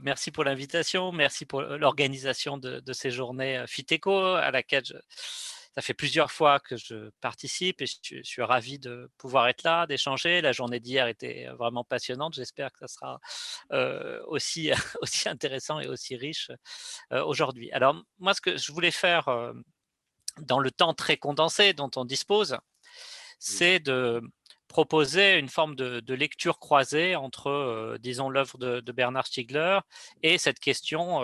merci pour l'invitation, merci pour l'organisation de ces journées FITECO à laquelle ça fait plusieurs fois que je participe et je suis ravi de pouvoir être là, d'échanger. La journée d'hier était vraiment passionnante. J'espère que ça sera aussi, aussi intéressant et aussi riche aujourd'hui. Alors moi, ce que je voulais faire dans le temps très condensé dont on dispose, Oui, c'est de proposer une forme de lecture croisée entre, disons, l'œuvre de Bernard Stiegler et cette question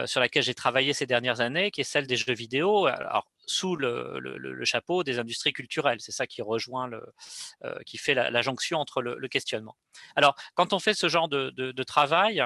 sur laquelle j'ai travaillé ces dernières années, qui est celle des jeux vidéo. Alors, sous le chapeau des industries culturelles, c'est ça qui rejoint qui fait la jonction entre le questionnement. Alors, quand on fait ce genre de travail,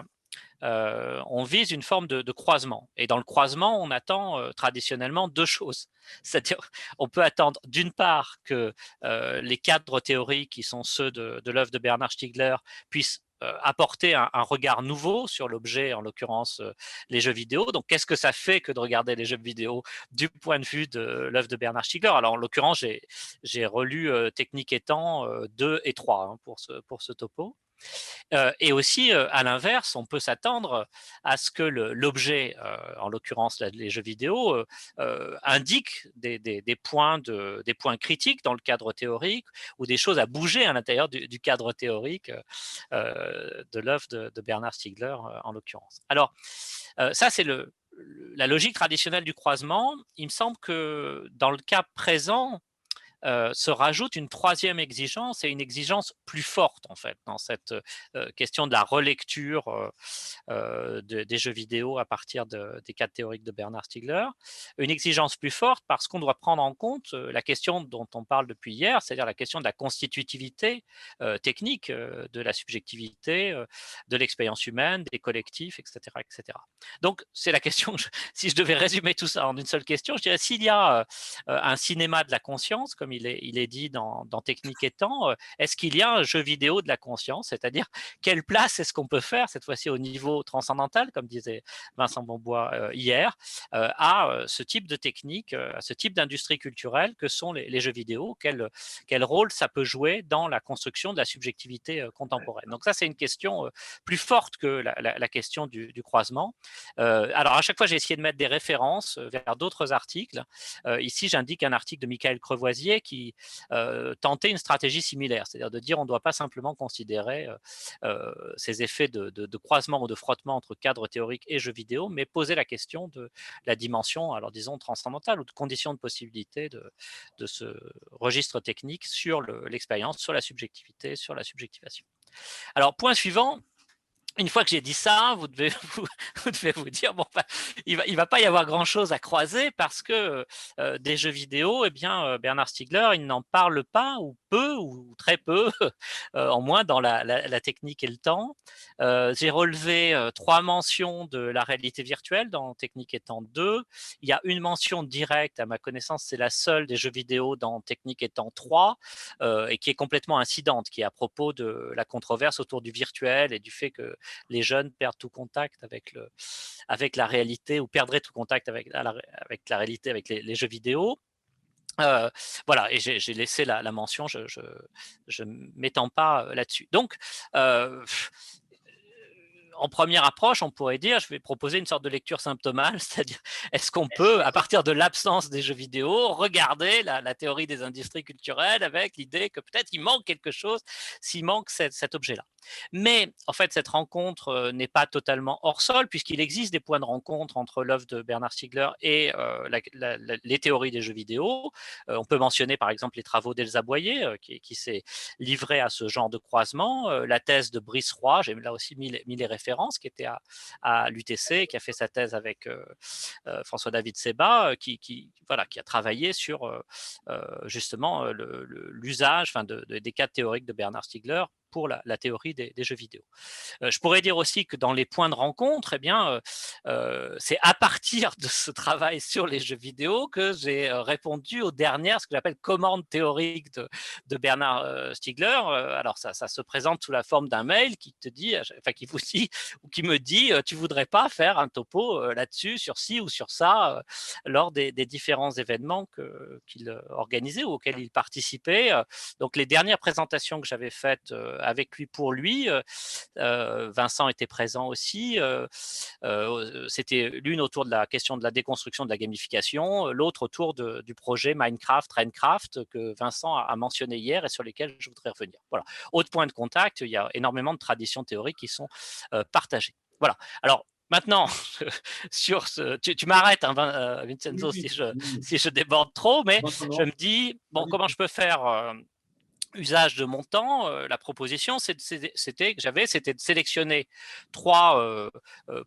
on vise une forme de croisement. Et dans le croisement, on attend traditionnellement deux choses. C'est-à-dire, on peut attendre d'une part que les cadres théoriques qui sont ceux de l'œuvre de Bernard Stiegler puissent apporter un regard nouveau sur l'objet, en l'occurrence les jeux vidéo. Donc, qu'est-ce que ça fait que de regarder les jeux vidéo du point de vue de l'œuvre de Bernard Stiegler? Alors, en l'occurrence, j'ai relu Technique et Temps 2 et 3 hein, pour ce topo. Et aussi, à l'inverse, on peut s'attendre à ce que l'objet, en l'occurrence les jeux vidéo, indique des points critiques dans le cadre théorique ou des choses à bouger à l'intérieur du cadre théorique de l'œuvre de Bernard Stiegler, en l'occurrence. Alors, ça, c'est la logique traditionnelle du croisement. Il me semble que dans le cas présent, se rajoute une troisième exigence et une exigence plus forte en fait dans cette question de la relecture des jeux vidéo à partir des cadres théoriques de Bernard Stiegler. Une exigence plus forte parce qu'on doit prendre en compte la question dont on parle depuis hier, c'est-à-dire la question de la constitutivité technique de la subjectivité, de l'expérience humaine, des collectifs, etc., etc. Donc c'est la question, si je devais résumer tout ça en une seule question, je dirais s'il y a un cinéma de la conscience, comme il est dit dans Technique et Temps, est-ce qu'il y a un jeu vidéo de la conscience, c'est-à-dire quelle place est-ce qu'on peut faire, cette fois-ci au niveau transcendantal, comme disait Vincent Bombois hier, à ce type de technique, à ce type d'industrie culturelle que sont les jeux vidéo, quel rôle ça peut jouer dans la construction de la subjectivité contemporaine. Donc ça, c'est une question plus forte que la question du croisement. Alors à chaque fois, j'ai essayé de mettre des références vers d'autres articles. Ici, j'indique un article de Michael Crevoisier qui tentait une stratégie similaire, c'est-à-dire de dire on ne doit pas simplement considérer ces effets de croisement ou de frottement entre cadre théorique et jeux vidéo, mais poser la question de la dimension, alors disons transcendantale ou de conditions de possibilité de ce registre technique sur l'expérience, sur la subjectivité, sur la subjectivation. Alors, point suivant, une fois que j'ai dit ça, vous devez vous dire bon, bah, il va pas y avoir grand chose à croiser parce que des jeux vidéo, eh bien Bernard Stiegler, il n'en parle pas ou peu ou très peu, en moins dans la technique et le temps. J'ai relevé trois mentions de la réalité virtuelle dans Technique et temps 2. Il y a une mention directe, à ma connaissance, c'est la seule des jeux vidéo dans Technique et temps 3, et qui est complètement incidente, qui est à propos de la controverse autour du virtuel et du fait que les jeunes perdent tout contact avec la réalité ou perdraient tout contact avec la réalité, avec les jeux vidéo. Euh, voilà, et j'ai laissé la mention, je m'étends pas là-dessus. Donc, euh, en première approche, on pourrait dire, je vais proposer une sorte de lecture symptomale, c'est-à-dire, est-ce qu'on peut, à partir de l'absence des jeux vidéo, regarder la théorie des industries culturelles avec l'idée que peut-être il manque quelque chose s'il manque cet objet-là. Mais en fait, cette rencontre n'est pas totalement hors sol, puisqu'il existe des points de rencontre entre l'œuvre de Bernard Stiegler et les théories des jeux vidéo. On peut mentionner par exemple les travaux d'Elsa Boyer, qui s'est livré à ce genre de croisement, la thèse de Brice Roy, j'ai là aussi mis les références, qui était à l'UTC, qui a fait sa thèse avec François-David Seba, voilà, qui a travaillé sur justement l'usage des cas théoriques de Bernard Stiegler pour la théorie des jeux vidéo. Je pourrais dire aussi que dans les points de rencontre, eh bien, c'est à partir de ce travail sur les jeux vidéo que j'ai répondu aux dernières, ce que j'appelle commandes théoriques de Bernard Stiegler. Alors ça se présente sous la forme d'un mail qui te dit, enfin qui vous dit ou qui me dit, tu voudrais pas faire un topo là-dessus, sur ci ou sur ça, lors des différents événements qu'il organisait ou auxquels il participait. Donc les dernières présentations que j'avais faites avec lui pour lui. Vincent était présent aussi. C'était l'une autour de la question de la déconstruction de la gamification, l'autre autour du projet Minecraft, Raincraft, que Vincent a mentionné hier et sur lesquels je voudrais revenir. Voilà. Autre point de contact, il y a énormément de traditions théoriques qui sont partagées. Voilà. Alors, maintenant, sur tu m'arrêtes, hein, Vincenzo, Oui, si je déborde trop, mais je maintenant, me dis, bon, comment je peux faire usage de mon temps, la proposition, c'était de sélectionner 3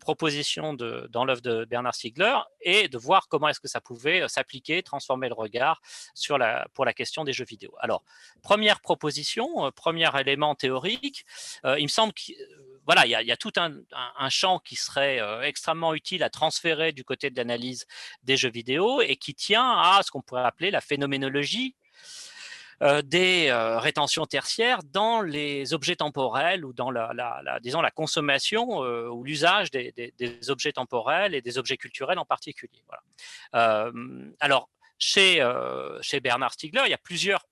propositions dans l'œuvre de Bernard Stiegler et de voir comment est-ce que ça pouvait s'appliquer, transformer le regard pour la question des jeux vidéo. Alors, première proposition, premier élément théorique, il me semble qu'il voilà, il y a tout un champ qui serait extrêmement utile à transférer du côté de l'analyse des jeux vidéo et qui tient à ce qu'on pourrait appeler la phénoménologie des rétentions tertiaires dans les objets temporels ou dans disons, la consommation ou l'usage des objets temporels et des objets culturels en particulier. Voilà. Alors, chez Bernard Stiegler, il y a plusieurs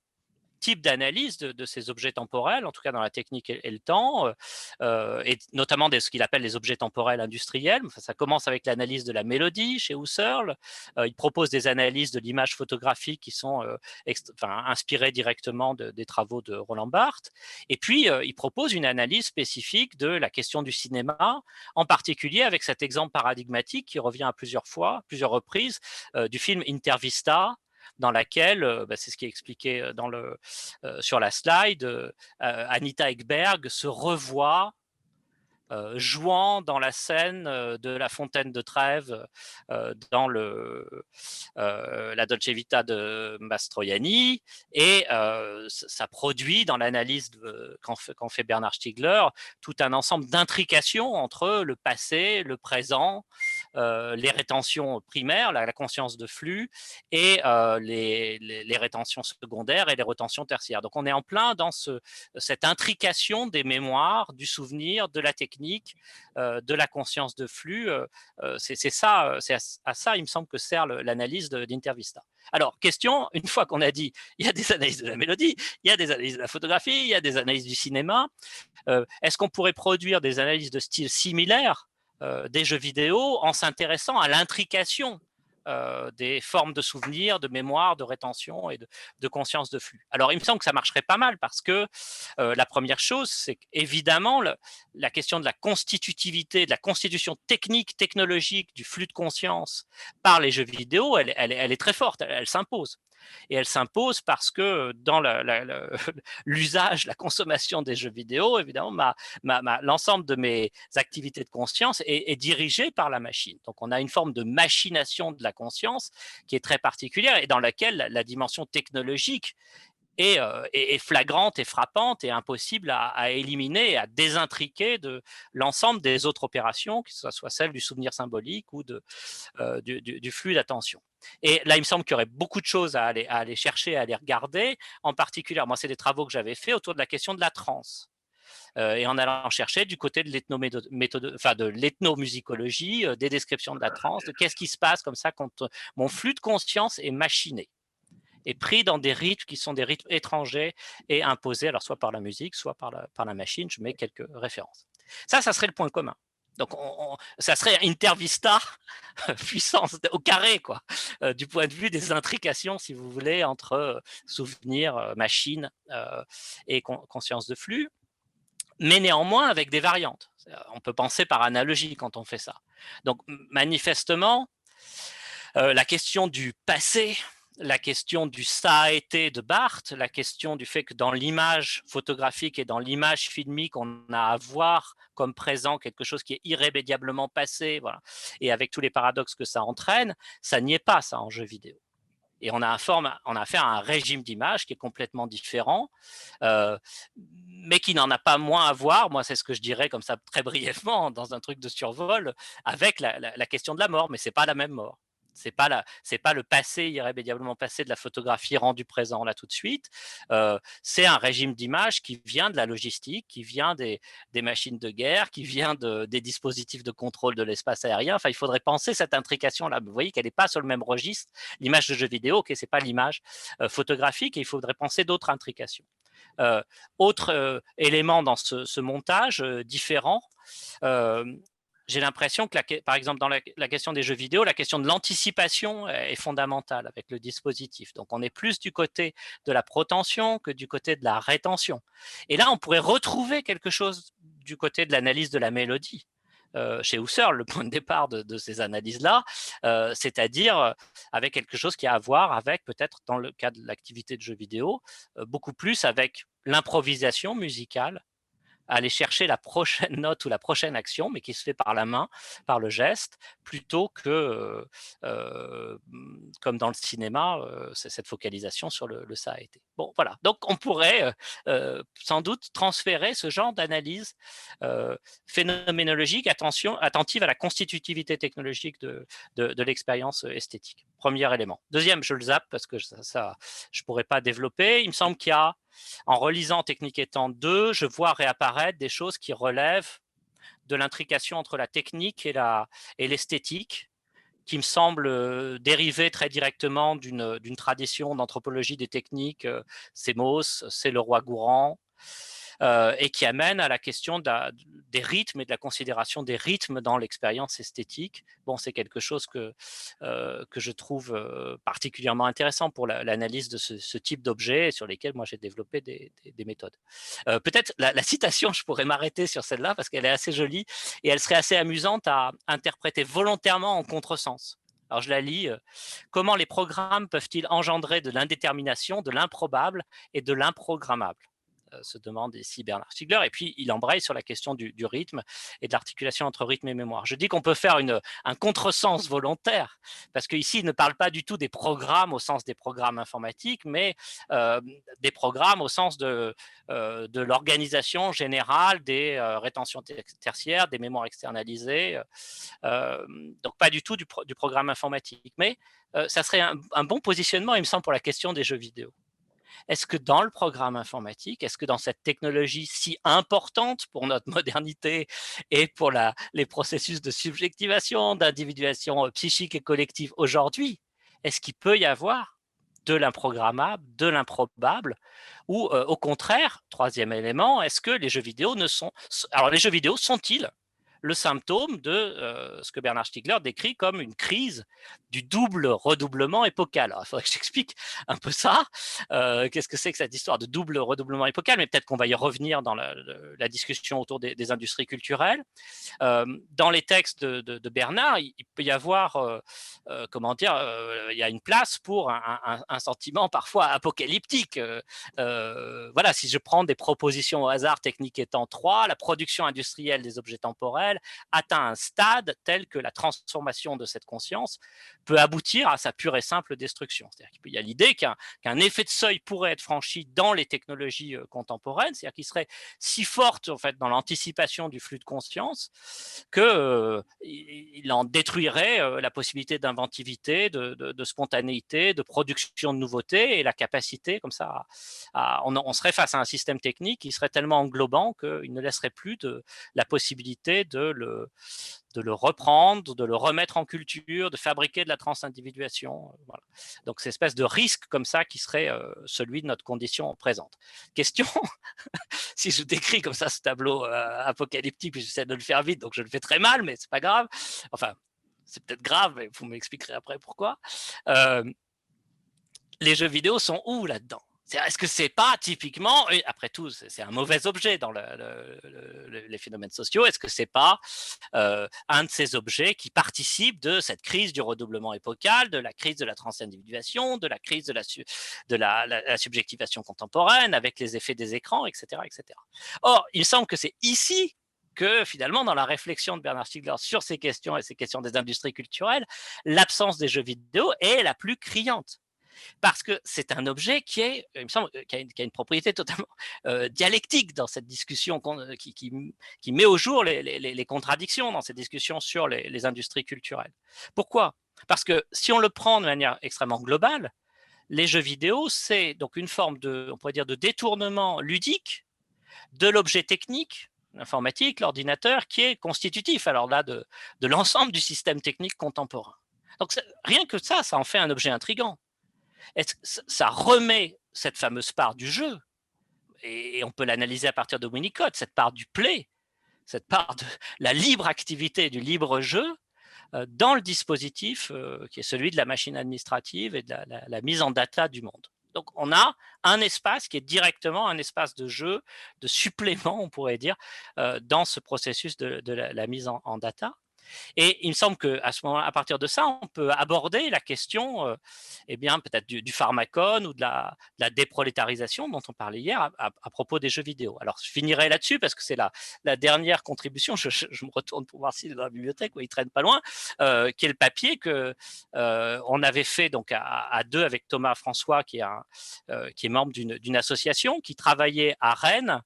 type d'analyse de ces objets temporels, en tout cas dans la technique et le temps, et notamment ce qu'il appelle les objets temporels industriels. Enfin, ça commence avec l'analyse de la mélodie chez Husserl. Il propose des analyses de l'image photographique qui sont inspirées directement des travaux de Roland Barthes. Et puis, il propose une analyse spécifique de la question du cinéma, en particulier avec cet exemple paradigmatique qui revient à plusieurs reprises, du film Intervista, dans laquelle, c'est ce qui est expliqué sur la slide, Anita Ekberg se revoit jouant dans la scène de la Fontaine de Trèves dans la Dolce Vita de Mastroianni, et ça produit dans l'analyse qu'en fait Bernard Stiegler tout un ensemble d'intrications entre le passé, le présent, les rétentions primaires, la conscience de flux, et les rétentions secondaires et les rétentions tertiaires. Donc on est en plein dans cette intrication des mémoires, du souvenir, de la technique, de la conscience de flux. C'est ça, c'est à ça, il me semble, que sert l'analyse d'Intervista. Alors, question, une fois qu'on a dit, il y a des analyses de la mélodie, il y a des analyses de la photographie, il y a des analyses du cinéma, est-ce qu'on pourrait produire des analyses de style similaire des jeux vidéo en s'intéressant à l'intrication des formes de souvenirs, de mémoire, de rétention et de conscience de flux? Alors, il me semble que ça marcherait pas mal parce que la première chose, c'est qu'évidemment, la question de la constitutivité, de la constitution technique, technologique du flux de conscience par les jeux vidéo, elle est très forte, elle s'impose. Et elle s'impose parce que dans l'usage, la consommation des jeux vidéo, évidemment, l'ensemble de mes activités de conscience est dirigé par la machine. Donc, on a une forme de machination de la conscience qui est très particulière et dans laquelle la dimension technologique est flagrante et frappante et impossible à éliminer, à désintriquer de l'ensemble des autres opérations, que ce soit celle du souvenir symbolique ou du flux d'attention. Et là, il me semble qu'il y aurait beaucoup de choses à aller chercher, à aller regarder. En particulier, moi, c'est des travaux que j'avais faits autour de la question de la transe. Et en allant chercher du côté de l'ethnomusicologie, des descriptions de la transe, de qu'est-ce qui se passe comme ça quand mon flux de conscience est machiné, est pris dans des rythmes qui sont des rythmes étrangers et imposés, alors soit par la musique, soit par la machine. Je mets quelques références. Ça serait le point commun. Donc, ça serait Intervista puissance au carré, quoi, du point de vue des intrications, si vous voulez, entre souvenirs, machine et conscience de flux, mais néanmoins avec des variantes. On peut penser par analogie quand on fait ça. Donc, manifestement, la question du passé, la question du ça a été de Barthes, la question du fait que dans l'image photographique et dans l'image filmique, on a à voir comme présent quelque chose qui est irrémédiablement passé, voilà, et avec tous les paradoxes que ça entraîne, ça n'y est pas, ça, en jeu vidéo. Et on a affaire à un régime d'image qui est complètement différent, mais qui n'en a pas moins à voir, moi c'est ce que je dirais comme ça très brièvement, dans un truc de survol, avec la question de la mort, mais c'est pas la même mort. C'est pas le passé irrémédiablement passé de la photographie rendue présent là tout de suite. C'est un régime d'image qui vient de la logistique, qui vient des machines de guerre, qui vient des dispositifs de contrôle de l'espace aérien. Enfin, il faudrait penser cette intrication là. Vous voyez qu'elle n'est pas sur le même registre. L'image de jeu vidéo, ok, c'est pas l'image photographique, et il faudrait penser d'autres intrications. Autre élément dans ce montage différent, j'ai l'impression que, par exemple, dans la question des jeux vidéo, la question de l'anticipation est fondamentale avec le dispositif. Donc, on est plus du côté de la protention que du côté de la rétention. Et là, on pourrait retrouver quelque chose du côté de l'analyse de la mélodie. Chez Husserl, le point de départ de ces analyses-là, c'est-à-dire avec quelque chose qui a à voir avec, peut-être dans le cas de l'activité de jeu vidéo, beaucoup plus avec l'improvisation musicale, aller chercher la prochaine note ou la prochaine action, mais qui se fait par la main, par le geste, plutôt que, comme dans le cinéma, c'est cette focalisation sur le ça a été. Bon, voilà. Donc, on pourrait sans doute transférer ce genre d'analyse phénoménologique, attentive à la constitutivité technologique de l'expérience esthétique. Premier élément. Deuxième, je le zappe parce que ça je ne pourrais pas développer. Il me semble qu'il y a, en relisant Technique étant 2, je vois réapparaître des choses qui relèvent de l'intrication entre la technique et l'esthétique, qui me semble dériver très directement d'une tradition d'anthropologie des techniques, c'est Mauss, c'est Leroy-Gourhan, et qui amène à la question des rythmes et de la considération des rythmes dans l'expérience esthétique. Bon, c'est quelque chose que je trouve particulièrement intéressant pour l'analyse de ce type d'objets sur lesquels moi j'ai développé des méthodes. Peut-être la citation, je pourrais m'arrêter sur celle-là parce qu'elle est assez jolie et elle serait assez amusante à interpréter volontairement en contresens. Alors je la lis. Comment les programmes peuvent-ils engendrer de l'indétermination, de l'improbable et de l'improgrammable, se demande ici Bernard Stiegler, et puis il embraye sur la question du rythme et de l'articulation entre rythme et mémoire. Je dis qu'on peut faire un contresens volontaire, parce qu'ici, il ne parle pas du tout des programmes au sens des programmes informatiques, mais des programmes au sens de l'organisation générale des rétentions tertiaires, des mémoires externalisées, donc pas du tout du programme informatique. Mais ça serait un bon positionnement, il me semble, pour la question des jeux vidéo. Est-ce que dans le programme informatique, est-ce que dans cette technologie si importante pour notre modernité et pour les processus de subjectivation, d'individuation psychique et collective aujourd'hui, est-ce qu'il peut y avoir de l'improgrammable, de l'improbable, ou au contraire, troisième élément, est-ce que les jeux vidéo alors les jeux vidéo sont-ils le symptôme de ce que Bernard Stiegler décrit comme une crise du double redoublement épocal. Alors, il faudrait que j'explique un peu ça. Qu'est-ce que c'est que cette histoire de double redoublement épocal? Mais peut-être qu'on va y revenir dans la discussion autour des industries culturelles. Dans les textes de Bernard, il peut y avoir, comment dire, il y a une place pour un sentiment parfois apocalyptique. Voilà, si je prends des propositions au hasard, technique étant 3, la production industrielle des objets temporels atteint un stade tel que la transformation de cette conscience peut aboutir à sa pure et simple destruction. C'est-à-dire qu'il y a l'idée qu'un effet de seuil pourrait être franchi dans les technologies contemporaines, c'est-à-dire qu'il serait si forte en fait dans l'anticipation du flux de conscience qu'il en détruirait la possibilité d'inventivité, de spontanéité, de production de nouveautés et la capacité comme ça on serait face à un système technique qui serait tellement englobant qu'il ne laisserait plus la possibilité de le reprendre, de le remettre en culture, de fabriquer de la transindividuation. Voilà. Donc, c'est une espèce de risque comme ça qui serait celui de notre condition présente. Question, si je décris comme ça ce tableau apocalyptique, j'essaie de le faire vite, donc je le fais très mal, mais c'est pas grave. Enfin, c'est peut-être grave, mais vous m'expliquerez après pourquoi. Les jeux vidéo sont où là-dedans? Est-ce que c'est pas typiquement, après tout, c'est un mauvais objet dans les phénomènes sociaux, est-ce que c'est pas un de ces objets qui participent de cette crise du redoublement épocal, de la crise de la transindividuation, de la crise de la subjectivation contemporaine avec les effets des écrans, etc., etc. Or, il semble que c'est ici que finalement, dans la réflexion de Bernard Stiegler sur ces questions et ces questions des industries culturelles, l'absence des jeux vidéo est la plus criante. Parce que c'est un objet il me semble, qui a une propriété totalement dialectique dans cette discussion qui met au jour les contradictions dans cette discussion sur les industries culturelles. Pourquoi? Parce que si on le prend de manière extrêmement globale, les jeux vidéo, c'est donc une forme on pourrait dire, de détournement ludique de l'objet technique, l'informatique, l'ordinateur, qui est constitutif, alors là, de l'ensemble du système technique contemporain. Donc rien que ça en fait un objet intrigant. Ça remet cette fameuse part du jeu, et on peut l'analyser à partir de Winnicott, cette part du play, cette part de la libre activité, du libre jeu, dans le dispositif qui est celui de la machine administrative et de la mise en data du monde. Donc, on a un espace qui est directement un espace de jeu, de supplément, on pourrait dire, dans ce processus de la mise en data. Et il me semble qu'à ce moment, à partir de ça, on peut aborder la question, eh bien, peut-être du pharmacone ou de la déprolétarisation dont on parlait hier à propos des jeux vidéo. Alors, je finirai là-dessus parce que c'est la dernière contribution. Je me retourne pour voir s'il est dans la bibliothèque, où il traîne pas loin, qui est le papier que on avait fait donc à deux avec Thomas François, qui est membre d'une association qui travaillait à Rennes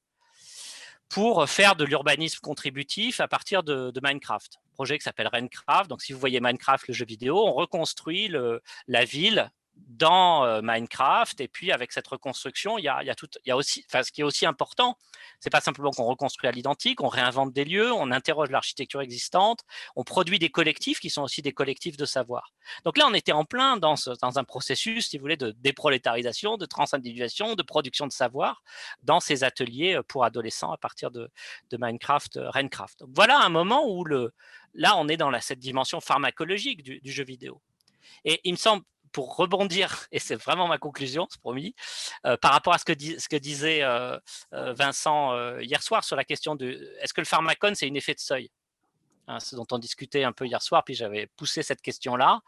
pour faire de l'urbanisme contributif à partir de Minecraft. Un projet qui s'appelle Renecraft. Donc, si vous voyez Minecraft, le jeu vidéo, on reconstruit la ville dans Minecraft. Et puis, avec cette reconstruction, il y a aussi, enfin, ce qui est aussi important, c'est pas simplement qu'on reconstruit à l'identique, on réinvente des lieux, on interroge l'architecture existante, on produit des collectifs qui sont aussi des collectifs de savoir. Donc là, on était en plein dans un processus, si vous voulez, de déprolétarisation, de transindividuation, de production de savoir dans ces ateliers pour adolescents à partir de Minecraft, Renecraft. Donc voilà un moment où là, on est dans cette dimension pharmacologique du jeu vidéo. Et il me semble, pour rebondir, et c'est vraiment ma conclusion, c'est promis, par rapport à ce que disait Vincent hier soir sur la question de est-ce que le pharmacone, c'est un effet de seuil, hein, ce dont on discutait un peu hier soir, puis j'avais poussé cette question-là.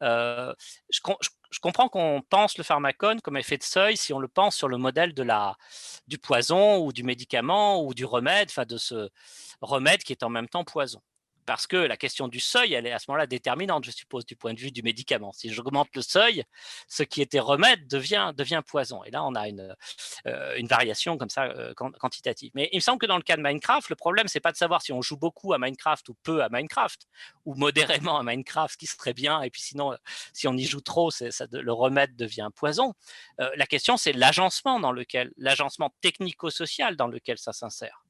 Je comprends qu'on pense le pharmacone comme effet de seuil si on le pense sur le modèle du poison ou du médicament ou du remède, enfin de ce remède qui est en même temps poison. Parce que la question du seuil, elle est à ce moment-là déterminante, je suppose, du point de vue du médicament. Si j'augmente le seuil, ce qui était remède devient poison. Et là, on a une variation comme ça quantitative. Mais il me semble que dans le cas de Minecraft, le problème, c'est pas de savoir si on joue beaucoup à Minecraft ou peu à Minecraft, ou modérément à Minecraft, ce qui serait bien, et puis sinon, si on y joue trop, le remède devient poison. La question, c'est l'agencement technico-social dans lequel ça s'insère.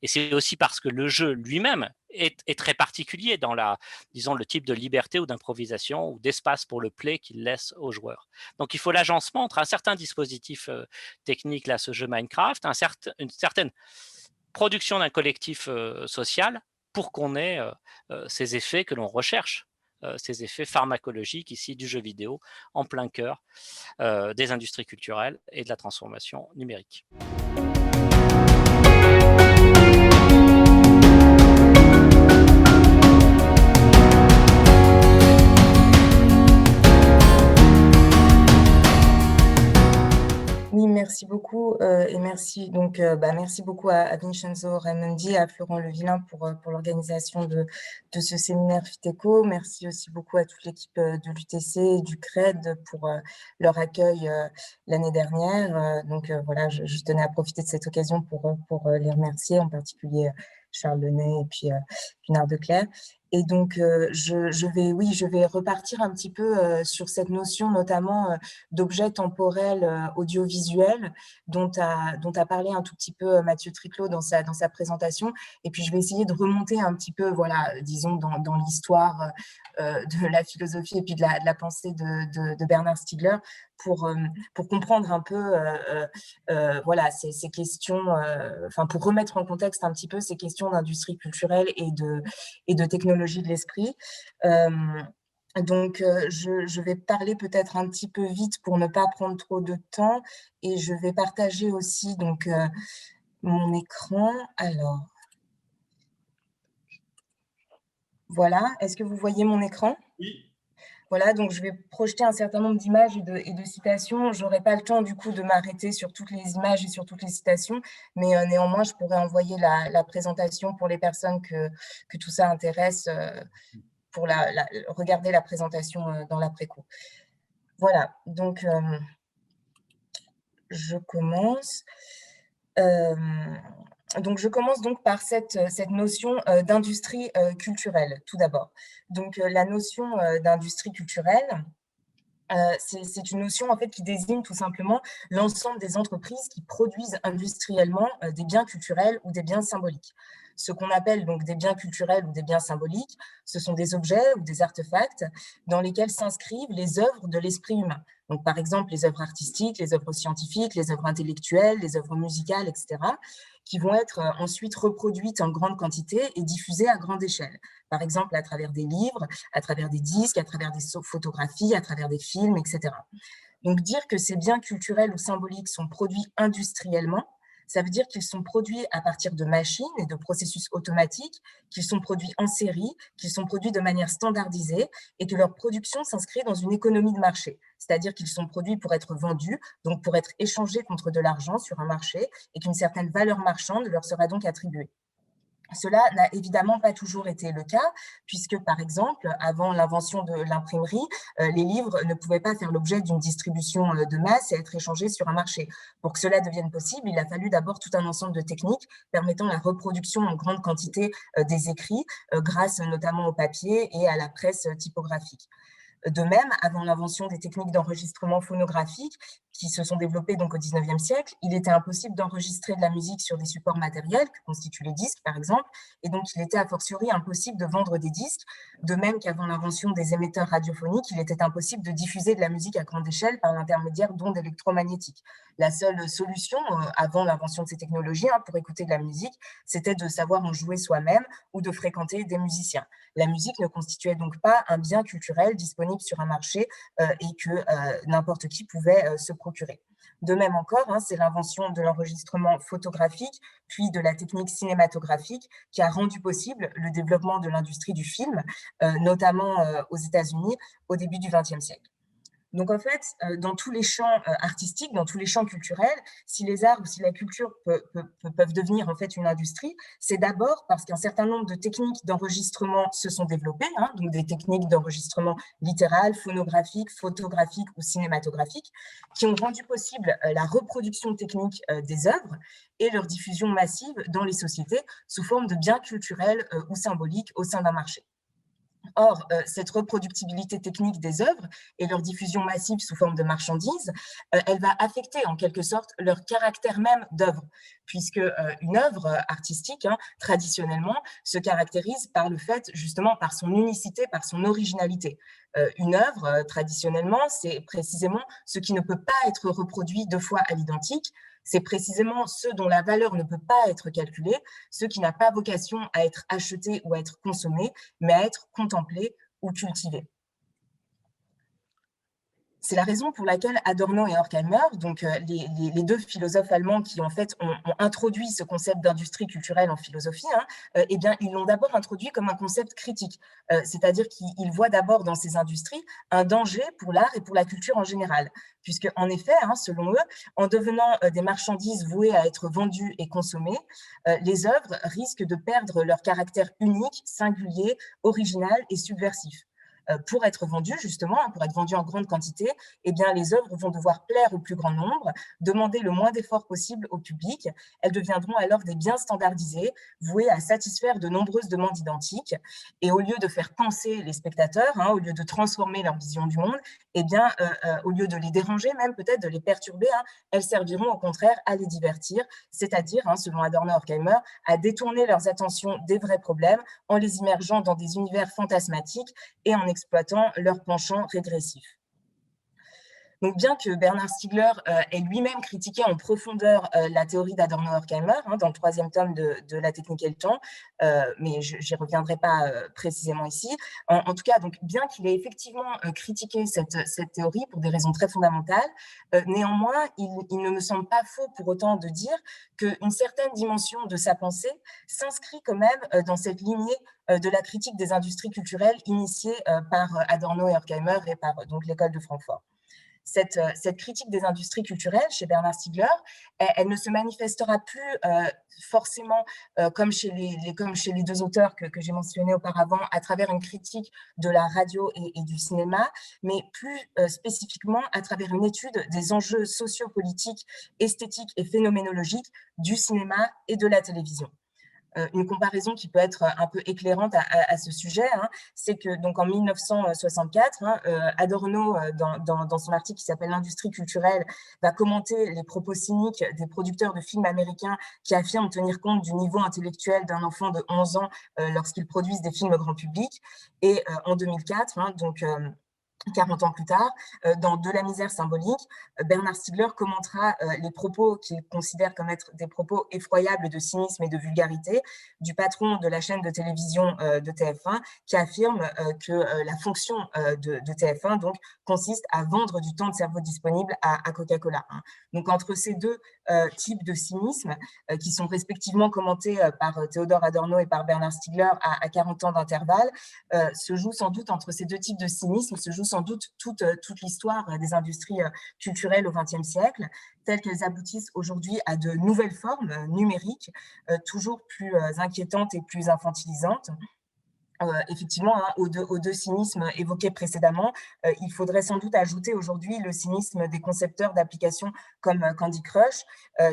Et c'est aussi parce que le jeu lui-même est très particulier dans disons, le type de liberté ou d'improvisation ou d'espace pour le play qu'il laisse aux joueurs. Donc, il faut l'agencement entre un certain dispositif technique, là, ce jeu Minecraft, une certaine production d'un collectif social pour qu'on ait ces effets que l'on recherche, ces effets pharmacologiques ici du jeu vidéo en plein cœur des industries culturelles et de la transformation numérique. Oui, merci beaucoup et merci donc merci beaucoup à Vincenzo Raimondi et à Florent Levillain pour l'organisation de ce séminaire FITECO. Merci aussi beaucoup à toute l'équipe de l'UTC et du CRED pour leur accueil l'année dernière. Donc voilà, je tenais à profiter de cette occasion pour les remercier, en particulier Charles Lenay et puis Pinard Declercq. Et donc, je vais repartir un petit peu sur cette notion notamment d'objet temporel audiovisuel dont a parlé un tout petit peu Mathieu Triclot dans sa présentation. Et puis, je vais essayer de remonter un petit peu, voilà, disons, dans l'histoire de la philosophie et puis de la pensée de Bernard Stiegler pour comprendre un peu voilà, ces questions, enfin, pour remettre en contexte un petit peu ces questions d'industrie culturelle et de technologie de l'esprit. Donc, je vais parler peut-être un petit peu vite pour ne pas prendre trop de temps et je vais partager aussi donc mon écran. Alors, voilà, est-ce que vous voyez mon écran? Oui. Voilà, donc je vais projeter un certain nombre d'images et de citations. Je n'aurai pas le temps du coup de m'arrêter sur toutes les images et sur toutes les citations, mais néanmoins, je pourrais envoyer la présentation pour les personnes que tout ça intéresse pour regarder la présentation dans l'après-coup. Voilà, donc je commence. Donc, je commence donc par cette notion d'industrie culturelle, tout d'abord. Donc, la notion d'industrie culturelle, c'est une notion en fait qui désigne tout simplement l'ensemble des entreprises qui produisent industriellement des biens culturels ou des biens symboliques. Ce qu'on appelle donc des biens culturels ou des biens symboliques, ce sont des objets ou des artefacts dans lesquels s'inscrivent les œuvres de l'esprit humain. Donc, par exemple, les œuvres artistiques, les œuvres scientifiques, les œuvres intellectuelles, les œuvres musicales, etc., qui vont être ensuite reproduites en grande quantité et diffusées à grande échelle. Par exemple, à travers des livres, à travers des disques, à travers des photographies, à travers des films, etc. Donc, dire que ces biens culturels ou symboliques sont produits industriellement, ça veut dire qu'ils sont produits à partir de machines et de processus automatiques, qu'ils sont produits en série, qu'ils sont produits de manière standardisée et que leur production s'inscrit dans une économie de marché. C'est-à-dire qu'ils sont produits pour être vendus, donc pour être échangés contre de l'argent sur un marché et qu'une certaine valeur marchande leur sera donc attribuée. Cela n'a évidemment pas toujours été le cas, puisque, par exemple, avant l'invention de l'imprimerie, les livres ne pouvaient pas faire l'objet d'une distribution de masse et être échangés sur un marché. Pour que cela devienne possible, il a fallu d'abord tout un ensemble de techniques permettant la reproduction en grande quantité des écrits, grâce notamment au papier et à la presse typographique. De même, avant l'invention des techniques d'enregistrement phonographique qui se sont développées donc au XIXe siècle, il était impossible d'enregistrer de la musique sur des supports matériels que constituent les disques, par exemple, et donc il était a fortiori impossible de vendre des disques, de même qu'avant l'invention des émetteurs radiophoniques, il était impossible de diffuser de la musique à grande échelle par l'intermédiaire d'ondes électromagnétiques. La seule solution, avant l'invention de ces technologies, pour écouter de la musique, c'était de savoir en jouer soi-même ou de fréquenter des musiciens. La musique ne constituait donc pas un bien culturel disponible sur un marché et que n'importe qui pouvait se procurer. De même encore, c'est l'invention de l'enregistrement photographique, puis de la technique cinématographique qui a rendu possible le développement de l'industrie du film, notamment aux États-Unis au début du XXe siècle. Donc en fait, dans tous les champs artistiques, dans tous les champs culturels, si les arts ou si la culture peuvent devenir en fait une industrie, c'est d'abord parce qu'un certain nombre de techniques d'enregistrement se sont développées, donc des techniques d'enregistrement littéral, phonographique, photographique ou cinématographique, qui ont rendu possible la reproduction technique des œuvres et leur diffusion massive dans les sociétés sous forme de biens culturels ou symboliques au sein d'un marché. Or, cette reproductibilité technique des œuvres et leur diffusion massive sous forme de marchandises, elle va affecter en quelque sorte leur caractère même d'œuvre, puisque une œuvre artistique, traditionnellement, se caractérise par le fait, justement, par son unicité, par son originalité. Une œuvre, traditionnellement, c'est précisément ce qui ne peut pas être reproduit deux fois à l'identique, c'est précisément ce dont la valeur ne peut pas être calculée, ce qui n'a pas vocation à être acheté ou à être consommé, mais à être contemplé ou cultivé. C'est la raison pour laquelle Adorno et Horkheimer, donc les deux philosophes allemands qui en fait ont introduit ce concept d'industrie culturelle en philosophie, eh bien ils l'ont d'abord introduit comme un concept critique, c'est-à-dire qu'ils voient d'abord dans ces industries un danger pour l'art et pour la culture en général, puisque en effet, selon eux, en devenant des marchandises vouées à être vendues et consommées, les œuvres risquent de perdre leur caractère unique, singulier, original et subversif. Pour être vendues, justement, pour être vendues en grande quantité, eh bien, les œuvres vont devoir plaire au plus grand nombre, demander le moins d'efforts possible au public. Elles deviendront alors des biens standardisés, voués à satisfaire de nombreuses demandes identiques. Et au lieu de faire penser les spectateurs, au lieu de transformer leur vision du monde, eh bien, au lieu de les déranger, même peut-être de les perturber, elles serviront au contraire à les divertir, c'est-à-dire, selon Adorno et Horkheimer, à détourner leurs attentions des vrais problèmes en les immergeant dans des univers fantasmatiques et en exploitant leur penchant régressif. Donc, bien que Bernard Stiegler ait lui-même critiqué en profondeur la théorie d'Adorno-Horkheimer dans le troisième tome de La technique et le temps, mais je n'y reviendrai pas précisément ici. En tout cas, donc, bien qu'il ait effectivement critiqué cette théorie pour des raisons très fondamentales, néanmoins, il ne me semble pas faux pour autant de dire qu'une certaine dimension de sa pensée s'inscrit quand même dans cette lignée de la critique des industries culturelles initiée par Adorno et Horkheimer et par donc l'école de Francfort. Cette critique des industries culturelles chez Bernard Stiegler, elle ne se manifestera plus forcément comme chez les deux auteurs que j'ai mentionnés auparavant, à travers une critique de la radio et du cinéma, mais plus spécifiquement à travers une étude des enjeux sociopolitiques, esthétiques et phénoménologiques du cinéma et de la télévision. Une comparaison qui peut être un peu éclairante à ce sujet, hein, c'est que donc en 1964, hein, Adorno, dans son article qui s'appelle «L'industrie culturelle», va commenter les propos cyniques des producteurs de films américains qui affirment tenir compte du niveau intellectuel d'un enfant de 11 ans lorsqu'ils produisent des films grand public. Et en 2004, hein, donc 40 ans plus tard, dans De la misère symbolique, Bernard Stiegler commentera les propos qu'il considère comme être des propos effroyables de cynisme et de vulgarité du patron de la chaîne de télévision de TF1, qui affirme que la fonction de TF1 donc, consiste à vendre du temps de cerveau disponible à Coca-Cola, hein. Donc entre ces deux types de cynisme, qui sont respectivement commentés par Théodore Adorno et par Bernard Stiegler à 40 ans d'intervalle, se joue sans doute entre ces deux types de cynisme, se joue sans doute toute l'histoire des industries culturelles au XXe siècle, telles qu'elles aboutissent aujourd'hui à de nouvelles formes numériques, toujours plus inquiétantes et plus infantilisantes. Effectivement, hein, aux deux cynismes évoqués précédemment, il faudrait sans doute ajouter aujourd'hui le cynisme des concepteurs d'applications comme Candy Crush,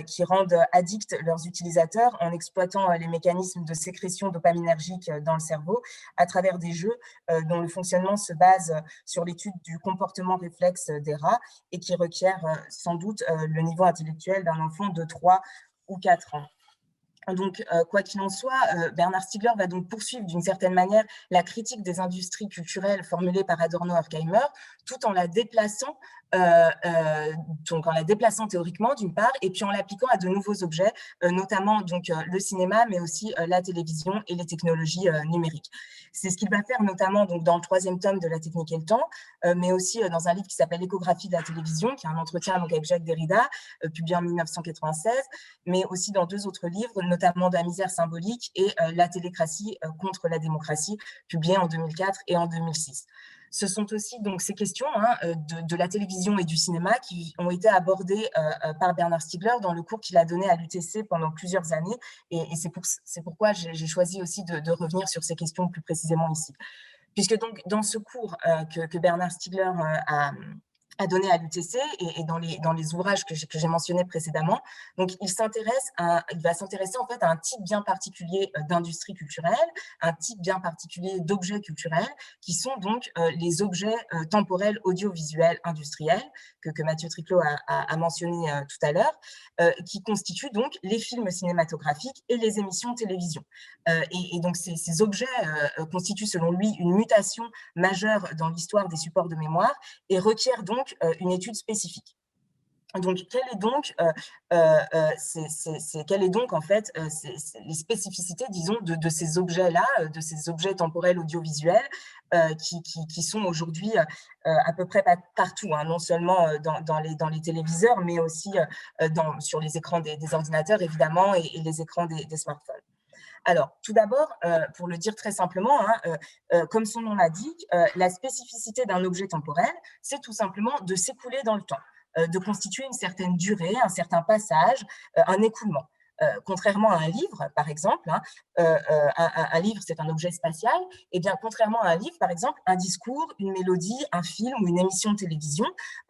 qui rendent addicts leurs utilisateurs en exploitant les mécanismes de sécrétion dopaminergique dans le cerveau à travers des jeux dont le fonctionnement se base sur l'étude du comportement réflexe des rats et qui requièrent sans doute le niveau intellectuel d'un enfant de 3 ou 4 ans. Donc, quoi qu'il en soit, Bernard Stiegler va donc poursuivre d'une certaine manière la critique des industries culturelles formulée par Adorno-Horkheimer, tout en la déplaçant, donc en la déplaçant théoriquement d'une part, et puis en l'appliquant à de nouveaux objets, notamment donc le cinéma, mais aussi la télévision et les technologies numériques. C'est ce qu'il va faire notamment donc dans le 3e tome de La technique et le temps, mais aussi dans un livre qui s'appelle L'échographie de la télévision, qui est un entretien donc avec Jacques Derrida, publié en 1996, mais aussi dans 2 autres livres, notamment De la misère symbolique et La télécratie contre la démocratie, publié en 2004 et en 2006. Ce sont aussi donc ces questions hein, de la télévision et du cinéma qui ont été abordées par Bernard Stiegler dans le cours qu'il a donné à l'UTC pendant plusieurs années, et c'est pourquoi j'ai choisi aussi de revenir sur ces questions plus précisément ici. Puisque donc dans ce cours que Bernard Stiegler a donné à l'UTC et dans les ouvrages que j'ai mentionnés précédemment. Donc, il va s'intéresser en fait à un type bien particulier d'industrie culturelle, un type bien particulier d'objets culturels, qui sont donc les objets temporels audiovisuels industriels que Mathieu Triclot a mentionné tout à l'heure, qui constituent donc les films cinématographiques et les émissions de télévision. Et donc, ces objets constituent selon lui une mutation majeure dans l'histoire des supports de mémoire et requièrent donc une étude spécifique. Donc, quelle est donc en fait les spécificités, disons, de ces objets-là, de ces objets temporels audiovisuels qui sont aujourd'hui à peu près partout, hein, non seulement dans les téléviseurs, mais aussi sur les écrans des ordinateurs, évidemment, et les écrans des smartphones. Alors, tout d'abord, pour le dire très simplement, hein, comme son nom l'indique, la spécificité d'un objet temporel, c'est tout simplement de s'écouler dans le temps, de constituer une certaine durée, un certain passage, un écoulement. Contrairement à un livre, par exemple, hein, un livre, c'est un objet spatial, et bien contrairement à un livre, par exemple, un discours, une mélodie, un film ou une émission de télévision,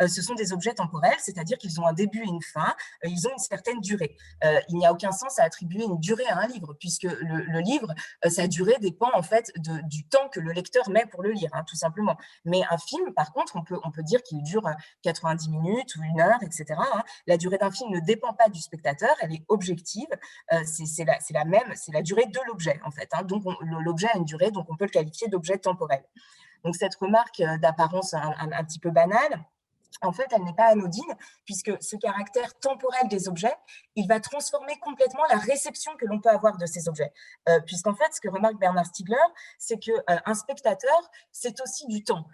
ce sont des objets temporels, c'est-à-dire qu'ils ont un début et une fin, ils ont une certaine durée. Il n'y a aucun sens à attribuer une durée à un livre, puisque le livre, sa durée dépend en fait du temps que le lecteur met pour le lire, hein, tout simplement. Mais un film, par contre, on peut dire qu'il dure 90 minutes ou 1 heure, etc. Hein. La durée d'un film ne dépend pas du spectateur, elle est objective. C'est la durée de l'objet, en fait. Hein. Donc, l'objet a une durée, donc on peut le qualifier d'objet temporel. Donc, cette remarque d'apparence un petit peu banale, en fait, elle n'est pas anodine, puisque ce caractère temporel des objets, il va transformer complètement la réception que l'on peut avoir de ces objets. Puisqu'en fait, ce que remarque Bernard Stiegler, c'est qu'un spectateur, c'est aussi du temps.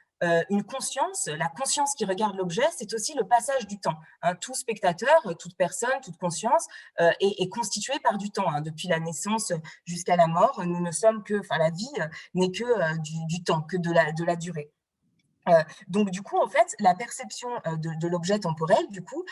Une conscience, la conscience qui regarde l'objet, c'est aussi le passage du temps. Hein. Tout spectateur, toute personne, toute conscience est constituée par du temps. Hein. Depuis la naissance jusqu'à la mort, nous ne sommes que, enfin, la vie n'est que du temps, que de la durée. Donc du coup, en fait, la perception de l'objet temporel, du coup,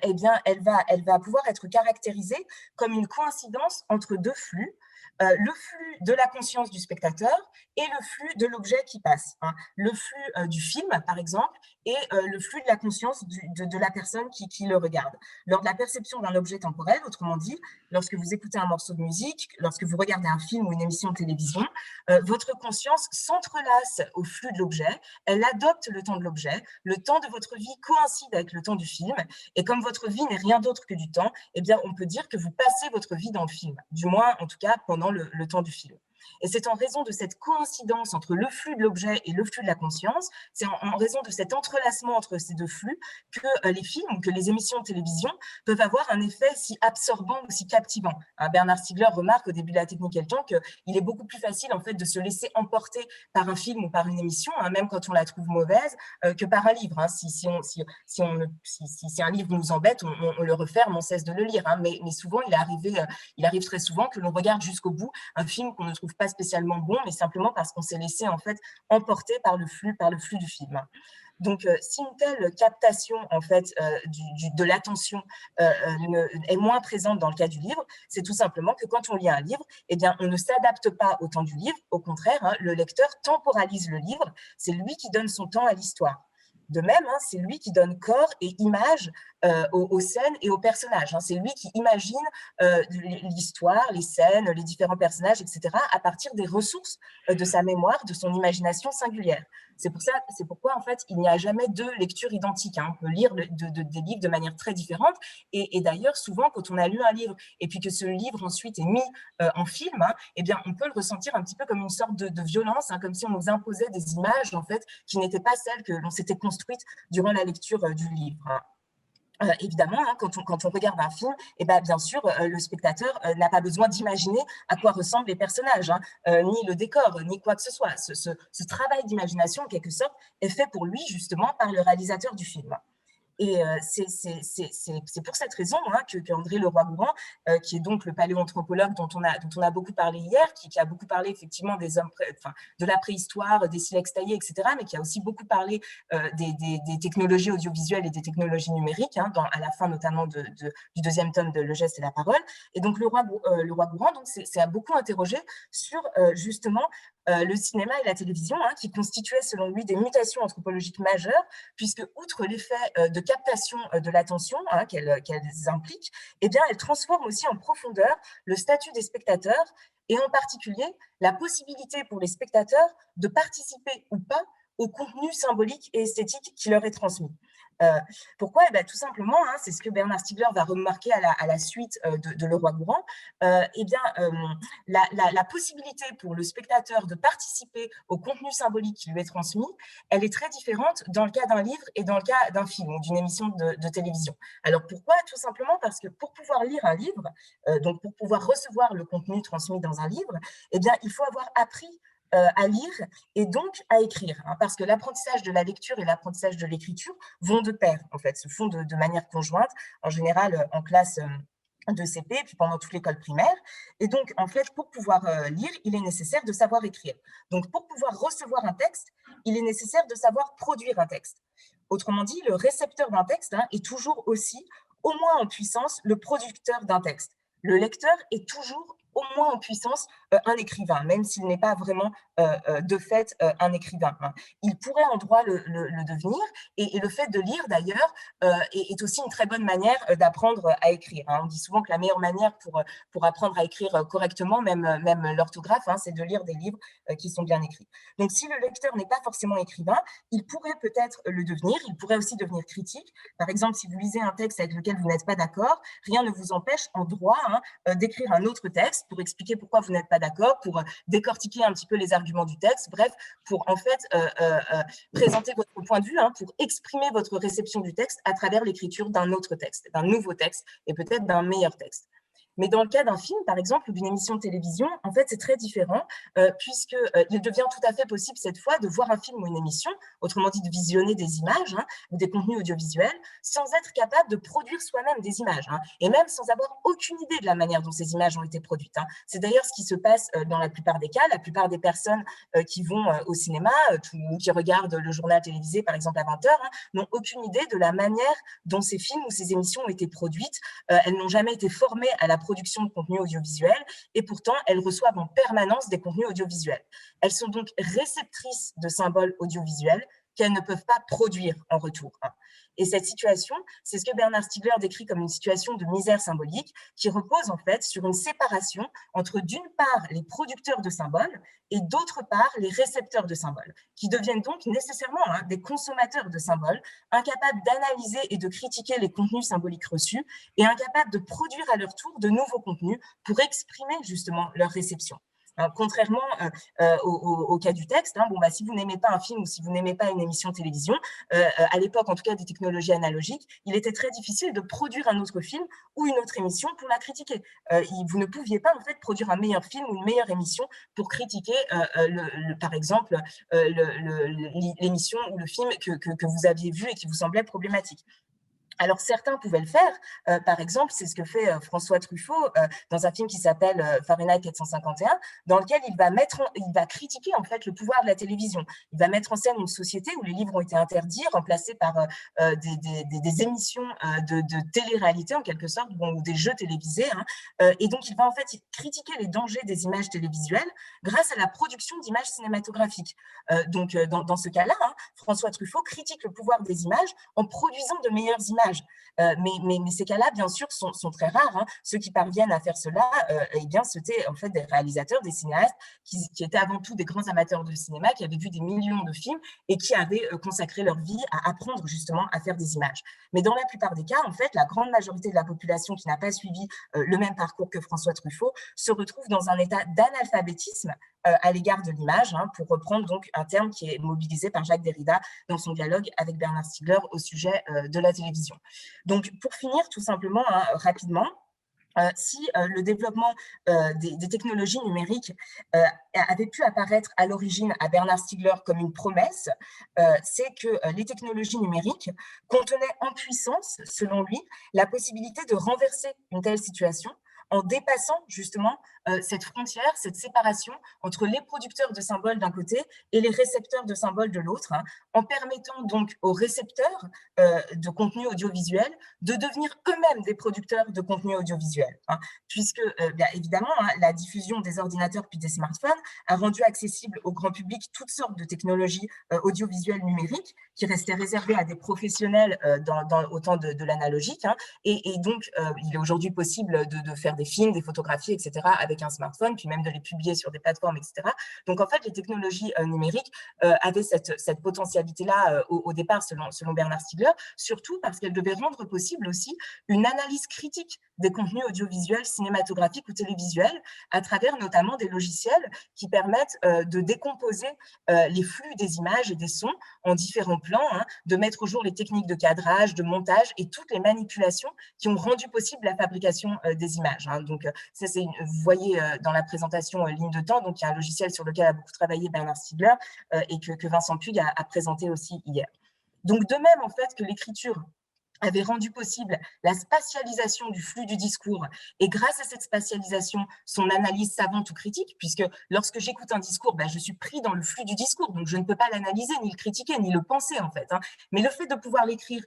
eh bien, elle va pouvoir être caractérisée comme une coïncidence entre 2 flux, le flux de la conscience du spectateur et le flux de l'objet qui passe, hein. Le flux du film, par exemple, et le flux de la conscience de la personne qui le regarde. Lors de la perception d'un objet temporel, autrement dit, lorsque vous écoutez un morceau de musique, lorsque vous regardez un film ou une émission de télévision, votre conscience s'entrelace au flux de l'objet, elle adopte le temps de l'objet, le temps de votre vie coïncide avec le temps du film, et comme votre vie n'est rien d'autre que du temps, eh bien, on peut dire que vous passez votre vie dans le film, du moins, en tout cas, pendant le temps du film. Et c'est en raison de cette coïncidence entre le flux de l'objet et le flux de la conscience, c'est en raison de cet entrelacement entre ces deux flux que les films, que les émissions de télévision peuvent avoir un effet si absorbant ou si captivant. Bernard Stiegler remarque au début de la technique Elton qu'il est beaucoup plus facile en fait de se laisser emporter par un film ou par une émission, même quand on la trouve mauvaise, que par un livre. Si un livre nous embête, on le referme, on cesse de le lire. Mais souvent, il arrive très souvent que l'on regarde jusqu'au bout un film qu'on ne trouve pas spécialement bon, mais simplement parce qu'on s'est laissé en fait emporter par le flux du film. Donc, si une telle captation en fait de l'attention est moins présente dans le cas du livre, c'est tout simplement que quand on lit un livre, eh bien, on ne s'adapte pas au temps du livre. Au contraire, le lecteur temporalise le livre. C'est lui qui donne son temps à l'histoire. De même, c'est lui qui donne corps et image aux scènes et aux personnages. C'est lui qui imagine l'histoire, les scènes, les différents personnages, etc., à partir des ressources de sa mémoire, de son imagination singulière. C'est pourquoi, en fait, il n'y a jamais deux lectures identiques. On peut lire des livres de manière très différente. Et d'ailleurs, souvent, quand on a lu un livre et puis que ce livre ensuite est mis en film, eh bien, on peut le ressentir un petit peu comme une sorte de violence, comme si on nous imposait des images, en fait, qui n'étaient pas celles que l'on s'était construites durant la lecture du livre. Évidemment, quand on regarde un film, bien sûr, le spectateur n'a pas besoin d'imaginer à quoi ressemblent les personnages, ni le décor, ni quoi que ce soit. Ce travail d'imagination, en quelque sorte, est fait pour lui, justement, par le réalisateur du film. Et c'est pour cette raison que André Leroi-Gourhan, qui est donc le paléoanthropologue dont on a beaucoup parlé hier, qui a beaucoup parlé effectivement des hommes, de la préhistoire, des silex taillés, etc., mais qui a aussi beaucoup parlé des technologies audiovisuelles et des technologies numériques, à la fin notamment du deuxième tome de Le geste et la parole. Et donc Leroi-Gourhan s'est beaucoup interrogé sur justement le cinéma et la télévision, qui constituaient selon lui des mutations anthropologiques majeures, puisque outre l'effet de captation de l'attention qu'elles impliquent, eh bien, elles transforment aussi en profondeur le statut des spectateurs et en particulier la possibilité pour les spectateurs de participer ou pas au contenu symbolique et esthétique qui leur est transmis. Pourquoi? Tout simplement, c'est ce que Bernard Stiegler va remarquer à la suite de Leroi-Gourhan, la possibilité pour le spectateur de participer au contenu symbolique qui lui est transmis, elle est très différente dans le cas d'un livre et dans le cas d'un film ou d'une émission de télévision. Alors pourquoi? Tout simplement parce que pour pouvoir lire un livre, donc pour pouvoir recevoir le contenu transmis dans un livre, eh bien, il faut avoir appris à lire et donc à écrire, parce que l'apprentissage de la lecture et l'apprentissage de l'écriture vont de pair, en fait, se font de manière conjointe, en général en classe de CP, puis pendant toute l'école primaire. Et donc, en fait, pour pouvoir lire, il est nécessaire de savoir écrire. Donc, pour pouvoir recevoir un texte, il est nécessaire de savoir produire un texte. Autrement dit, le récepteur d'un texte est toujours aussi, au moins en puissance, le producteur d'un texte. Le lecteur est toujours au moins en puissance un écrivain, même s'il n'est pas vraiment de fait un écrivain. Il pourrait en droit le devenir, et le fait de lire d'ailleurs est aussi une très bonne manière d'apprendre à écrire. On dit souvent que la meilleure manière pour apprendre à écrire correctement, même l'orthographe, c'est de lire des livres qui sont bien écrits. Donc si le lecteur n'est pas forcément écrivain, il pourrait peut-être le devenir, il pourrait aussi devenir critique. Par exemple, si vous lisez un texte avec lequel vous n'êtes pas d'accord, rien ne vous empêche en droit d'écrire un autre texte pour expliquer pourquoi vous n'êtes pas d'accord, pour décortiquer un petit peu les arguments du texte, bref, pour en fait présenter votre point de vue, pour exprimer votre réception du texte à travers l'écriture d'un autre texte, d'un nouveau texte et peut-être d'un meilleur texte. Mais dans le cas d'un film, par exemple, ou d'une émission de télévision, en fait, c'est très différent, puisqu'il devient tout à fait possible cette fois de voir un film ou une émission, autrement dit de visionner des images ou des contenus audiovisuels, sans être capable de produire soi-même des images, et même sans avoir aucune idée de la manière dont ces images ont été produites. C'est d'ailleurs ce qui se passe dans la plupart des cas. La plupart des personnes qui vont au cinéma ou qui regardent le journal télévisé, par exemple à 20h, n'ont aucune idée de la manière dont ces films ou ces émissions ont été produites. Elles n'ont jamais été formées à la production de contenu audiovisuel et pourtant, elles reçoivent en permanence des contenus audiovisuels. Elles sont donc réceptrices de symboles audiovisuels qu'elles ne peuvent pas produire en retour. Et cette situation, c'est ce que Bernard Stiegler décrit comme une situation de misère symbolique qui repose en fait sur une séparation entre d'une part les producteurs de symboles et d'autre part les récepteurs de symboles, qui deviennent donc nécessairement des consommateurs de symboles, incapables d'analyser et de critiquer les contenus symboliques reçus et incapables de produire à leur tour de nouveaux contenus pour exprimer justement leur réception. Contrairement au cas du texte, si vous n'aimez pas un film ou si vous n'aimez pas une émission de télévision, à l'époque en tout cas des technologies analogiques, il était très difficile de produire un autre film ou une autre émission pour la critiquer. Vous ne pouviez pas en fait produire un meilleur film ou une meilleure émission pour critiquer par exemple l'émission ou le film que vous aviez vu et qui vous semblait problématique. Alors, certains pouvaient le faire. Par exemple, c'est ce que fait François Truffaut dans un film qui s'appelle Fahrenheit 451, dans lequel il va critiquer en fait le pouvoir de la télévision. Il va mettre en scène une société où les livres ont été interdits, remplacés par des émissions de télé-réalité en quelque sorte, ou des jeux télévisés. Et donc, il va en fait critiquer les dangers des images télévisuelles grâce à la production d'images cinématographiques. Donc, dans ce cas-là, François Truffaut critique le pouvoir des images en produisant de meilleures images. Mais ces cas-là, bien sûr, sont très rares. Ceux qui parviennent à faire cela, c'était en fait des réalisateurs, des cinéastes qui étaient avant tout des grands amateurs de cinéma, qui avaient vu des millions de films et qui avaient consacré leur vie à apprendre justement à faire des images. Mais dans la plupart des cas, en fait, la grande majorité de la population qui n'a pas suivi le même parcours que François Truffaut se retrouve dans un état d'analphabétisme à l'égard de l'image, pour reprendre donc un terme qui est mobilisé par Jacques Derrida dans son dialogue avec Bernard Stiegler au sujet de la télévision. Donc, pour finir, tout simplement, rapidement, si le développement des technologies numériques avait pu apparaître à l'origine à Bernard Stiegler comme une promesse, c'est que les technologies numériques contenaient en puissance, selon lui, la possibilité de renverser une telle situation en dépassant justement cette frontière, cette séparation entre les producteurs de symboles d'un côté et les récepteurs de symboles de l'autre, en permettant donc aux récepteurs de contenu audiovisuel de devenir eux-mêmes des producteurs de contenu audiovisuel, puisque bien évidemment la diffusion des ordinateurs puis des smartphones a rendu accessible au grand public toutes sortes de technologies audiovisuelles numériques qui restaient réservées à des professionnels au temps de l'analogique, et donc il est aujourd'hui possible de faire des films, des photographies, etc., avec un smartphone, puis même de les publier sur des plateformes, etc. Donc, en fait, les technologies numériques avaient cette potentialité-là au départ, selon Bernard Stiegler, surtout parce qu'elles devaient rendre possible aussi une analyse critique des contenus audiovisuels, cinématographiques ou télévisuels, à travers notamment des logiciels qui permettent de décomposer les flux des images et des sons en différents plans, de mettre au jour les techniques de cadrage, de montage et toutes les manipulations qui ont rendu possible la fabrication des images. Donc, ça, vous voyez dans la présentation ligne de temps, donc il y a un logiciel sur lequel a beaucoup travaillé Bernard Stiegler et que Vincent Puig a présenté aussi hier. Donc, de même, en fait, que l'écriture avait rendu possible la spatialisation du flux du discours et grâce à cette spatialisation, son analyse savante ou critique, puisque lorsque j'écoute un discours, je suis pris dans le flux du discours, donc je ne peux pas l'analyser, ni le critiquer, ni le penser en fait. Mais le fait de pouvoir l'écrire,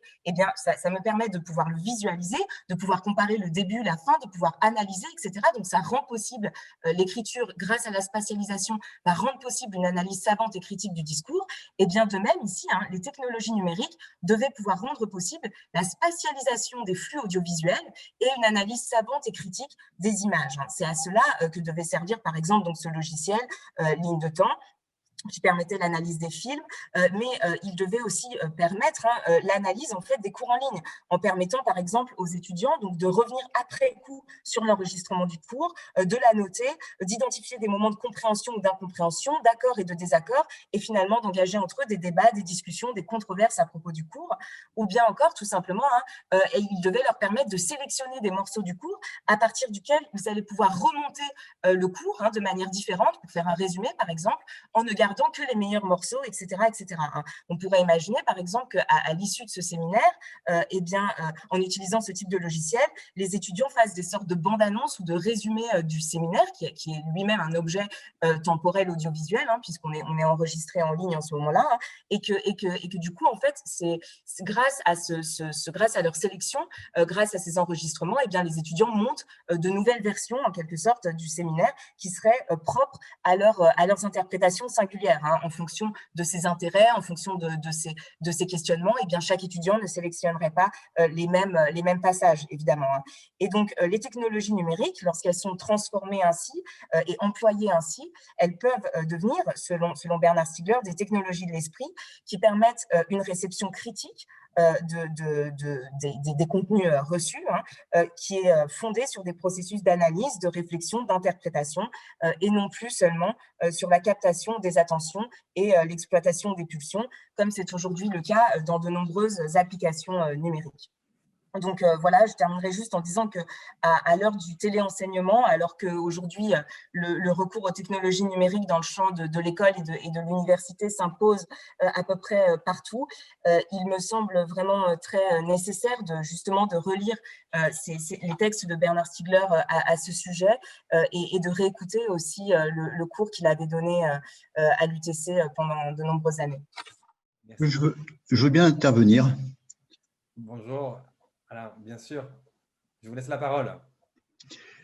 ça me permet de pouvoir le visualiser, de pouvoir comparer le début, la fin, de pouvoir analyser, etc. Donc ça rend possible l'écriture, grâce à la spatialisation, va rendre possible une analyse savante et critique du discours. Et bien de même ici, les technologies numériques devaient pouvoir rendre possible la spatialisation des flux audiovisuels et une analyse savante et critique des images. C'est à cela que devait servir, par exemple, donc, ce logiciel ligne de temps, qui permettait l'analyse des films, mais il devait aussi permettre l'analyse en fait des cours en ligne, en permettant par exemple aux étudiants donc de revenir après coup sur l'enregistrement du cours, de la noter, d'identifier des moments de compréhension ou d'incompréhension, d'accord et de désaccord, et finalement d'engager entre eux des débats, des discussions, des controverses à propos du cours, ou bien encore tout simplement, et il devait leur permettre de sélectionner des morceaux du cours à partir duquel vous allez pouvoir remonter le cours de manière différente pour faire un résumé par exemple, en ne gardant gardons que les meilleurs morceaux, etc. etc. Hein. On pourrait imaginer, par exemple, qu'à l'issue de ce séminaire, en utilisant ce type de logiciel, les étudiants fassent des sortes de bandes-annonces ou de résumés du séminaire, qui est lui-même un objet temporel audiovisuel, hein, puisqu'on est enregistré en ligne en ce moment-là, hein, et que du coup, en fait, c'est grâce à leur sélection, grâce à ces enregistrements, eh bien, les étudiants montent de nouvelles versions, en quelque sorte, du séminaire qui seraient propres à leurs interprétations singulières, hein, en fonction de ses intérêts, en fonction de ses questionnements. Eh bien, chaque étudiant ne sélectionnerait pas les mêmes passages, évidemment. Hein. Et donc, les technologies numériques, lorsqu'elles sont transformées ainsi et employées ainsi, elles peuvent devenir, selon Bernard Stiegler, des technologies de l'esprit qui permettent une réception critique des contenus reçus, hein, qui est fondée sur des processus d'analyse, de réflexion, d'interprétation, et non plus seulement sur la captation des attentions et l'exploitation des pulsions, comme c'est aujourd'hui le cas dans de nombreuses applications numériques. Donc voilà, je terminerai juste en disant qu'à l'heure du téléenseignement, alors qu'aujourd'hui le recours aux technologies numériques dans le champ de l'école et de l'université s'impose à peu près partout, il me semble vraiment très nécessaire justement de relire les textes de Bernard Stiegler à ce sujet et de réécouter aussi le cours qu'il avait donné à l'UTC pendant de nombreuses années. Je veux bien intervenir. Bonjour. Alors, bien sûr, je vous laisse la parole.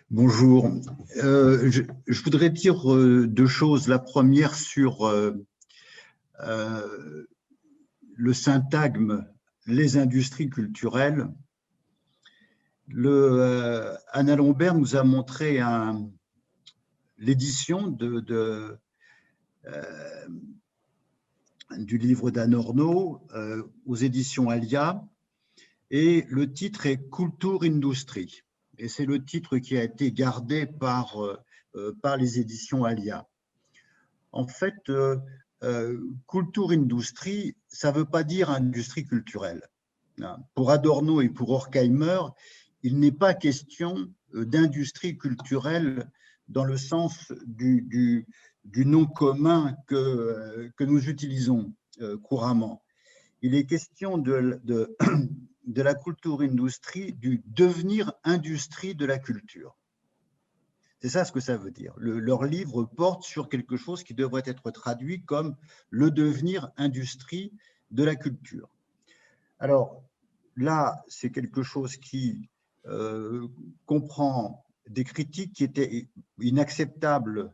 Bonjour. Je voudrais dire deux choses. La première sur le syntagme « les industries culturelles ». Anna Lombert nous a montré l'édition du livre d'Adorno aux éditions Alia. Et le titre est « Kulturindustrie ». Et c'est le titre qui a été gardé par les éditions Alia. En fait, Kulturindustrie, ça ne veut pas dire industrie culturelle. Pour Adorno et pour Horkheimer, il n'est pas question d'industrie culturelle dans le sens du nom commun que nous utilisons couramment. Il est question de la Kulturindustrie, du devenir industrie de la culture. C'est ça ce que ça veut dire. Leur livre porte sur quelque chose qui devrait être traduit comme le devenir industrie de la culture. Alors là, c'est quelque chose qui comprend des critiques qui étaient inacceptables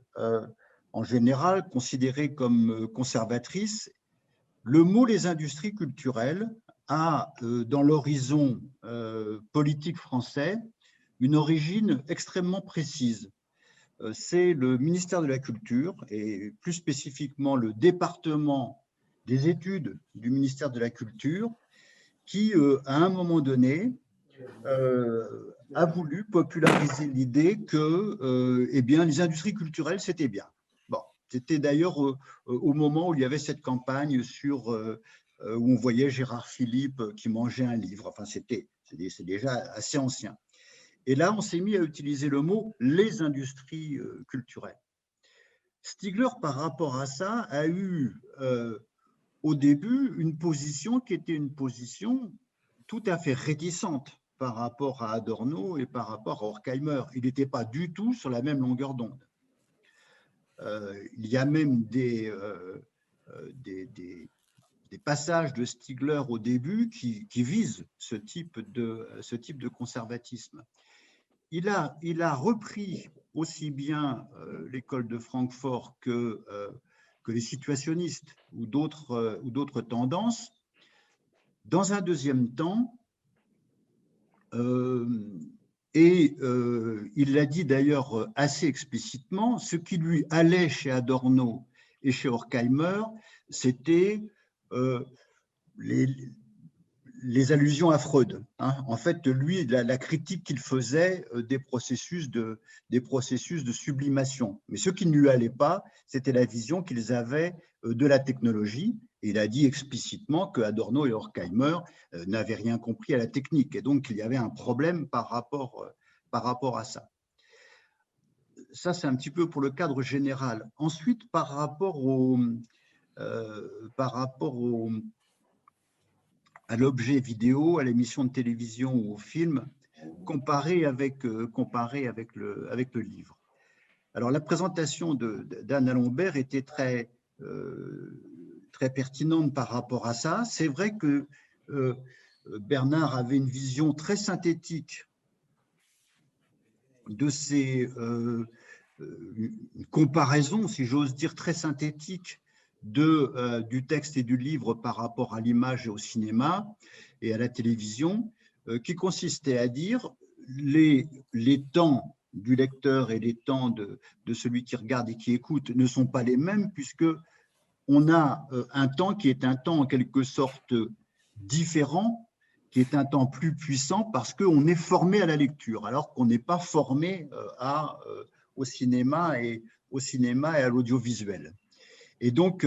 en général, considérées comme conservatrices. Le mot « les industries culturelles » a, dans l'horizon politique français, une origine extrêmement précise. C'est le ministère de la Culture, et plus spécifiquement le département des études du ministère de la Culture, qui, à un moment donné, a voulu populariser l'idée que eh bien, les industries culturelles, c'était bien. Bon, c'était d'ailleurs au moment où il y avait cette campagne où on voyait Gérard Philippe qui mangeait un livre. Enfin, c'est déjà assez ancien. Et là, on s'est mis à utiliser le mot « les industries culturelles ». Stiegler, par rapport à ça, a eu au début une position qui était une position tout à fait réticente par rapport à Adorno et par rapport à Horkheimer. Il n'était pas du tout sur la même longueur d'onde. Il y a même des passages de Stiegler au début qui visent ce type de conservatisme. Il a repris aussi bien l'école de Francfort que les situationnistes ou d'autres tendances. Dans un deuxième temps, il l'a dit d'ailleurs assez explicitement, ce qui lui allait chez Adorno et chez Horkheimer, c'était les allusions à Freud. Hein. En fait, lui, la critique qu'il faisait des processus de sublimation. Mais ce qui ne lui allait pas, c'était la vision qu'ils avaient de la technologie. Et il a dit explicitement que Adorno et Horkheimer n'avaient rien compris à la technique. Et donc, il y avait un problème par rapport à ça. ça, c'est un petit peu pour le cadre général. Ensuite, par rapport à l'objet vidéo, à l'émission de télévision ou au film, comparé avec le livre. Alors, la présentation d'Anna Lombert était très pertinente par rapport à ça. C'est vrai que Bernard avait une vision très synthétique de ces une comparaison, si j'ose dire, très synthétique du texte et du livre par rapport à l'image et au cinéma et à la télévision, qui consistait à dire les temps du lecteur et les temps de celui qui regarde et qui écoute ne sont pas les mêmes, puisque on a un temps qui est un temps en quelque sorte différent, qui est un temps plus puissant parce qu'on est formé à la lecture, alors qu'on n'est pas formé au cinéma et à l'audiovisuel. Et donc,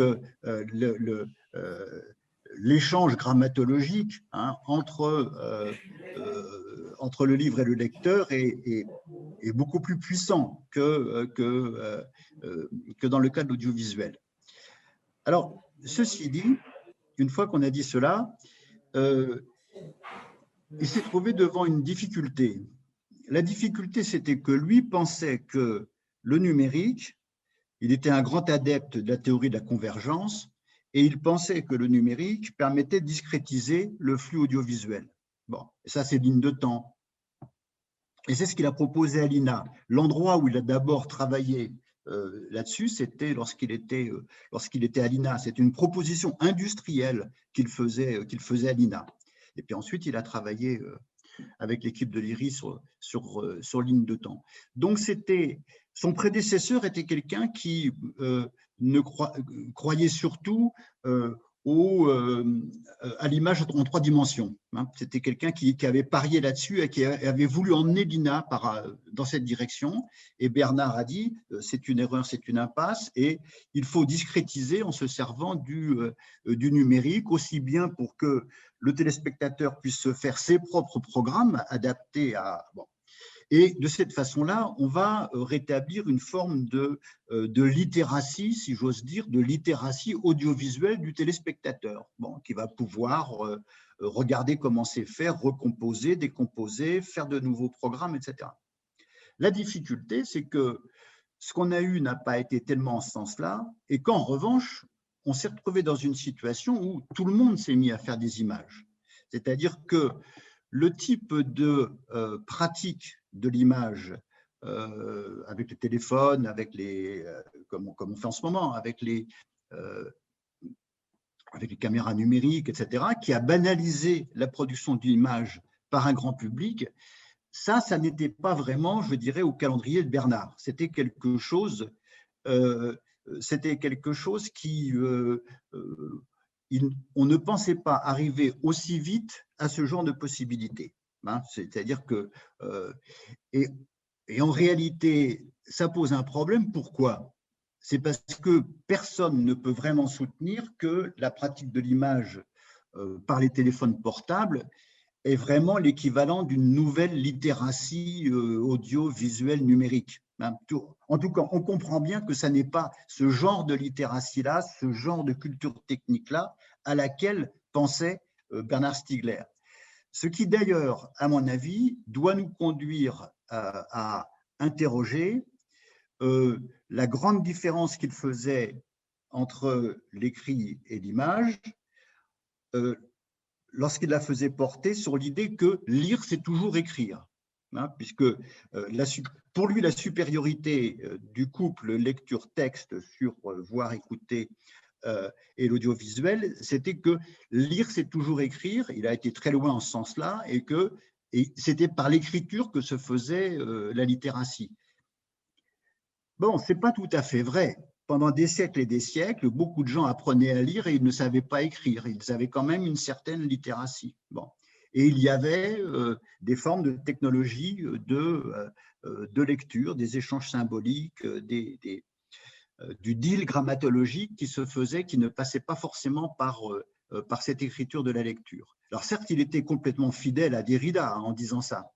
l'échange grammatologique entre le livre et le lecteur est beaucoup plus puissant que dans le cas de l'audiovisuel. Alors, ceci dit, une fois qu'on a dit cela, il s'est trouvé devant une difficulté. La difficulté, c'était que lui pensait que le numérique, il était un grand adepte de la théorie de la convergence, et il pensait que le numérique permettait de discrétiser le flux audiovisuel. Bon, et ça, c'est digne de temps. Et c'est ce qu'il a proposé à l'INA. L'endroit où il a d'abord travaillé là-dessus, c'était lorsqu'il était à l'INA. C'est une proposition industrielle qu'il faisait à l'INA. Et puis ensuite, il a travaillé avec l'équipe de l'IRI sur ligne de temps. Donc, son prédécesseur était quelqu'un qui croyait surtout à l'image en 3 dimensions. C'était quelqu'un qui avait parié là-dessus et qui avait voulu emmener l'INA dans cette direction. Et Bernard a dit, c'est une erreur, c'est une impasse, et il faut discrétiser en se servant du numérique, aussi bien pour que le téléspectateur puisse se faire ses propres programmes adaptés à… Bon. Et de cette façon-là, on va rétablir une forme de littératie, si j'ose dire, de littératie audiovisuelle du téléspectateur, qui va pouvoir regarder comment c'est faire, recomposer, décomposer, faire de nouveaux programmes, etc. La difficulté, c'est que ce qu'on a eu n'a pas été tellement en ce sens-là, et qu'en revanche, on s'est retrouvé dans une situation où tout le monde s'est mis à faire des images. C'est-à-dire que le type de pratique de l'image avec le téléphone, comme on fait en ce moment, avec les caméras numériques, etc., qui a banalisé la production d'image par un grand public, ça n'était pas vraiment, je dirais, au calendrier de Bernard. C'était quelque chose qui… on ne pensait pas arriver aussi vite à ce genre de possibilités. C'est-à-dire que… et en réalité, ça pose un problème. Pourquoi ? C'est parce que personne ne peut vraiment soutenir que la pratique de l'image par les téléphones portables est vraiment l'équivalent d'une nouvelle littératie audiovisuelle numérique. En tout cas, on comprend bien que ça n'est pas ce genre de littératie-là, ce genre de culture technique-là à laquelle pensait Bernard Stiegler. Ce qui d'ailleurs, à mon avis, doit nous conduire à interroger la grande différence qu'il faisait entre l'écrit et l'image lorsqu'il la faisait porter sur l'idée que lire, c'est toujours écrire. Puisque pour lui, la supériorité du couple lecture-texte sur voir, écouter et l'audiovisuel, c'était que lire, c'est toujours écrire. Il a été très loin en ce sens-là, et c'était par l'écriture que se faisait la littératie. Bon, ce n'est pas tout à fait vrai. Pendant des siècles et des siècles, beaucoup de gens apprenaient à lire et ils ne savaient pas écrire. Ils avaient quand même une certaine littératie. Bon. Et il y avait des formes de technologie de lecture, des échanges symboliques, du deal grammatologique qui se faisait, qui ne passait pas forcément par cette écriture de la lecture. Alors certes, il était complètement fidèle à Derrida en disant ça.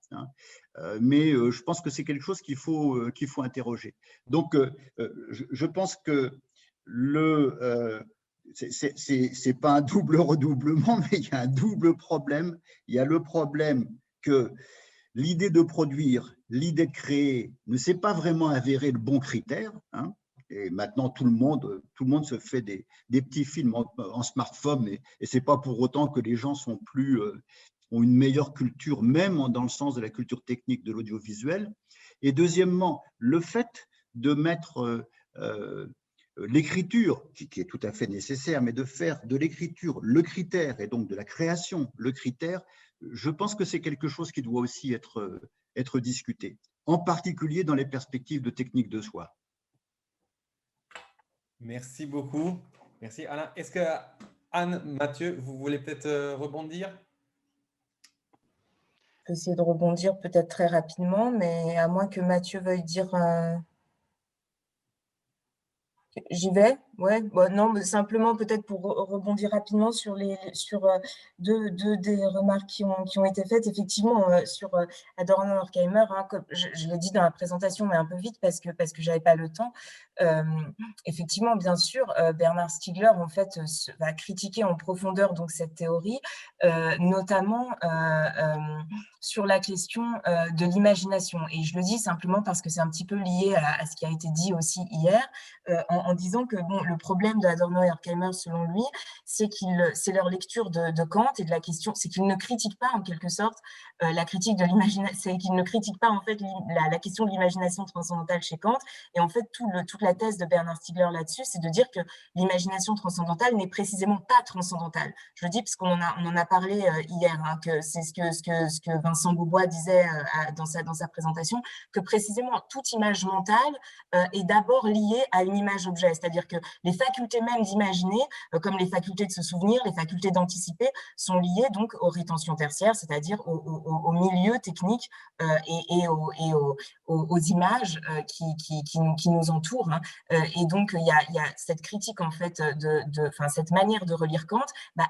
mais je pense que c'est quelque chose qu'il faut interroger. Donc, je pense que c'est pas un double redoublement, mais il y a un double problème. Il y a le problème que l'idée de produire, l'idée de créer ne s'est pas vraiment avérée le bon critère, hein. Et maintenant, tout le monde se fait des petits films en smartphone, et ce n'est pas pour autant que les gens ont une meilleure culture, même dans le sens de la culture technique de l'audiovisuel. Et deuxièmement, le fait de mettre l'écriture, qui est tout à fait nécessaire, mais de faire de l'écriture le critère, et donc de la création le critère, je pense que c'est quelque chose qui doit aussi être discuté, en particulier dans les perspectives de technique de soi. Merci beaucoup. Merci Alain. Est-ce que Anne, Mathieu, vous voulez peut-être rebondir? Je vais essayer de rebondir peut-être très rapidement, mais à moins que Mathieu veuille dire… J'y vais, ouais. Bon, non, mais simplement peut-être pour rebondir rapidement sur deux des remarques qui ont été faites, effectivement, sur Adorno Horkheimer, hein, comme je l'ai dit dans la présentation, mais un peu vite parce que j'avais pas le temps. Effectivement, bien sûr, Bernard Stiegler en fait va critiquer en profondeur donc cette théorie, notamment sur la question de l'imagination. Et je le dis simplement parce que c'est un petit peu lié à ce qui a été dit aussi hier. En disant que bon, le problème de Adorno et Horkheimer, selon lui, c'est leur lecture de Kant et de la question, c'est qu'ils ne critiquent pas en quelque sorte la critique de l'imagination, c'est qu'ils ne critiquent pas en fait la question de l'imagination transcendantale chez Kant. Et en fait, toute la thèse de Bernard Stiegler là-dessus, c'est de dire que l'imagination transcendantale n'est précisément pas transcendantale. Je le dis parce qu'on en a parlé hier, hein, que c'est ce que Vincent Beaubois disait dans sa présentation, que précisément toute image mentale est d'abord liée à une image-objet, c'est-à-dire que les facultés même d'imaginer, comme les facultés de se souvenir, les facultés d'anticiper, sont liées donc aux rétentions tertiaires, c'est-à-dire au milieu technique et aux images qui nous entourent, hein. Et donc, il y a cette critique, en fait, cette manière de relire Kant,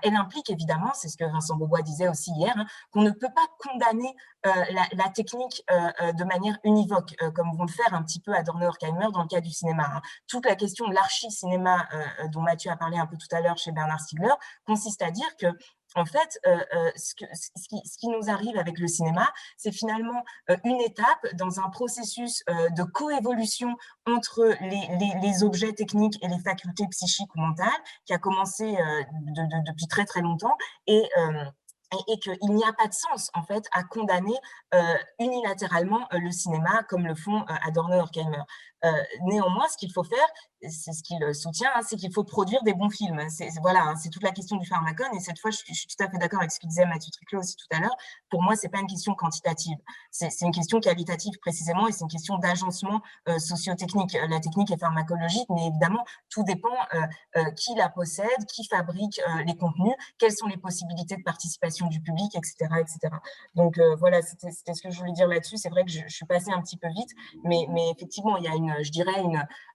elle implique évidemment, c'est ce que Vincent Beaubois disait aussi hier, hein, qu'on ne peut pas condamner la technique de manière univoque, comme vont le faire un petit peu Adorno et Horkheimer dans le cas du cinéma, hein. Toute la question de l'archi-cinéma dont Mathieu a parlé un peu tout à l'heure chez Bernard Stiegler consiste à dire que en fait, ce qui nous arrive avec le cinéma, c'est finalement une étape dans un processus de coévolution entre les objets techniques et les facultés psychiques ou mentales, qui a commencé depuis très très longtemps, et qu'il n'y a pas de sens, en fait, à condamner unilatéralement le cinéma comme le font Adorno et Horkheimer. Néanmoins, ce qu'il faut faire, c'est ce qu'il soutient, hein, c'est qu'il faut produire des bons films. Voilà, hein, c'est toute la question du pharmacone, et cette fois, je suis tout à fait d'accord avec ce que disait Mathieu Triclot aussi tout à l'heure. Pour moi, c'est pas une question quantitative, c'est une question qualitative précisément, et c'est une question d'agencement socio-technique. La technique est pharmacologique, mais évidemment, tout dépend qui la possède, qui fabrique les contenus, quelles sont les possibilités de participation du public, etc. etc. Donc voilà, c'était ce que je voulais dire là-dessus. C'est vrai que je suis passée un petit peu vite, mais effectivement, il y a je dirais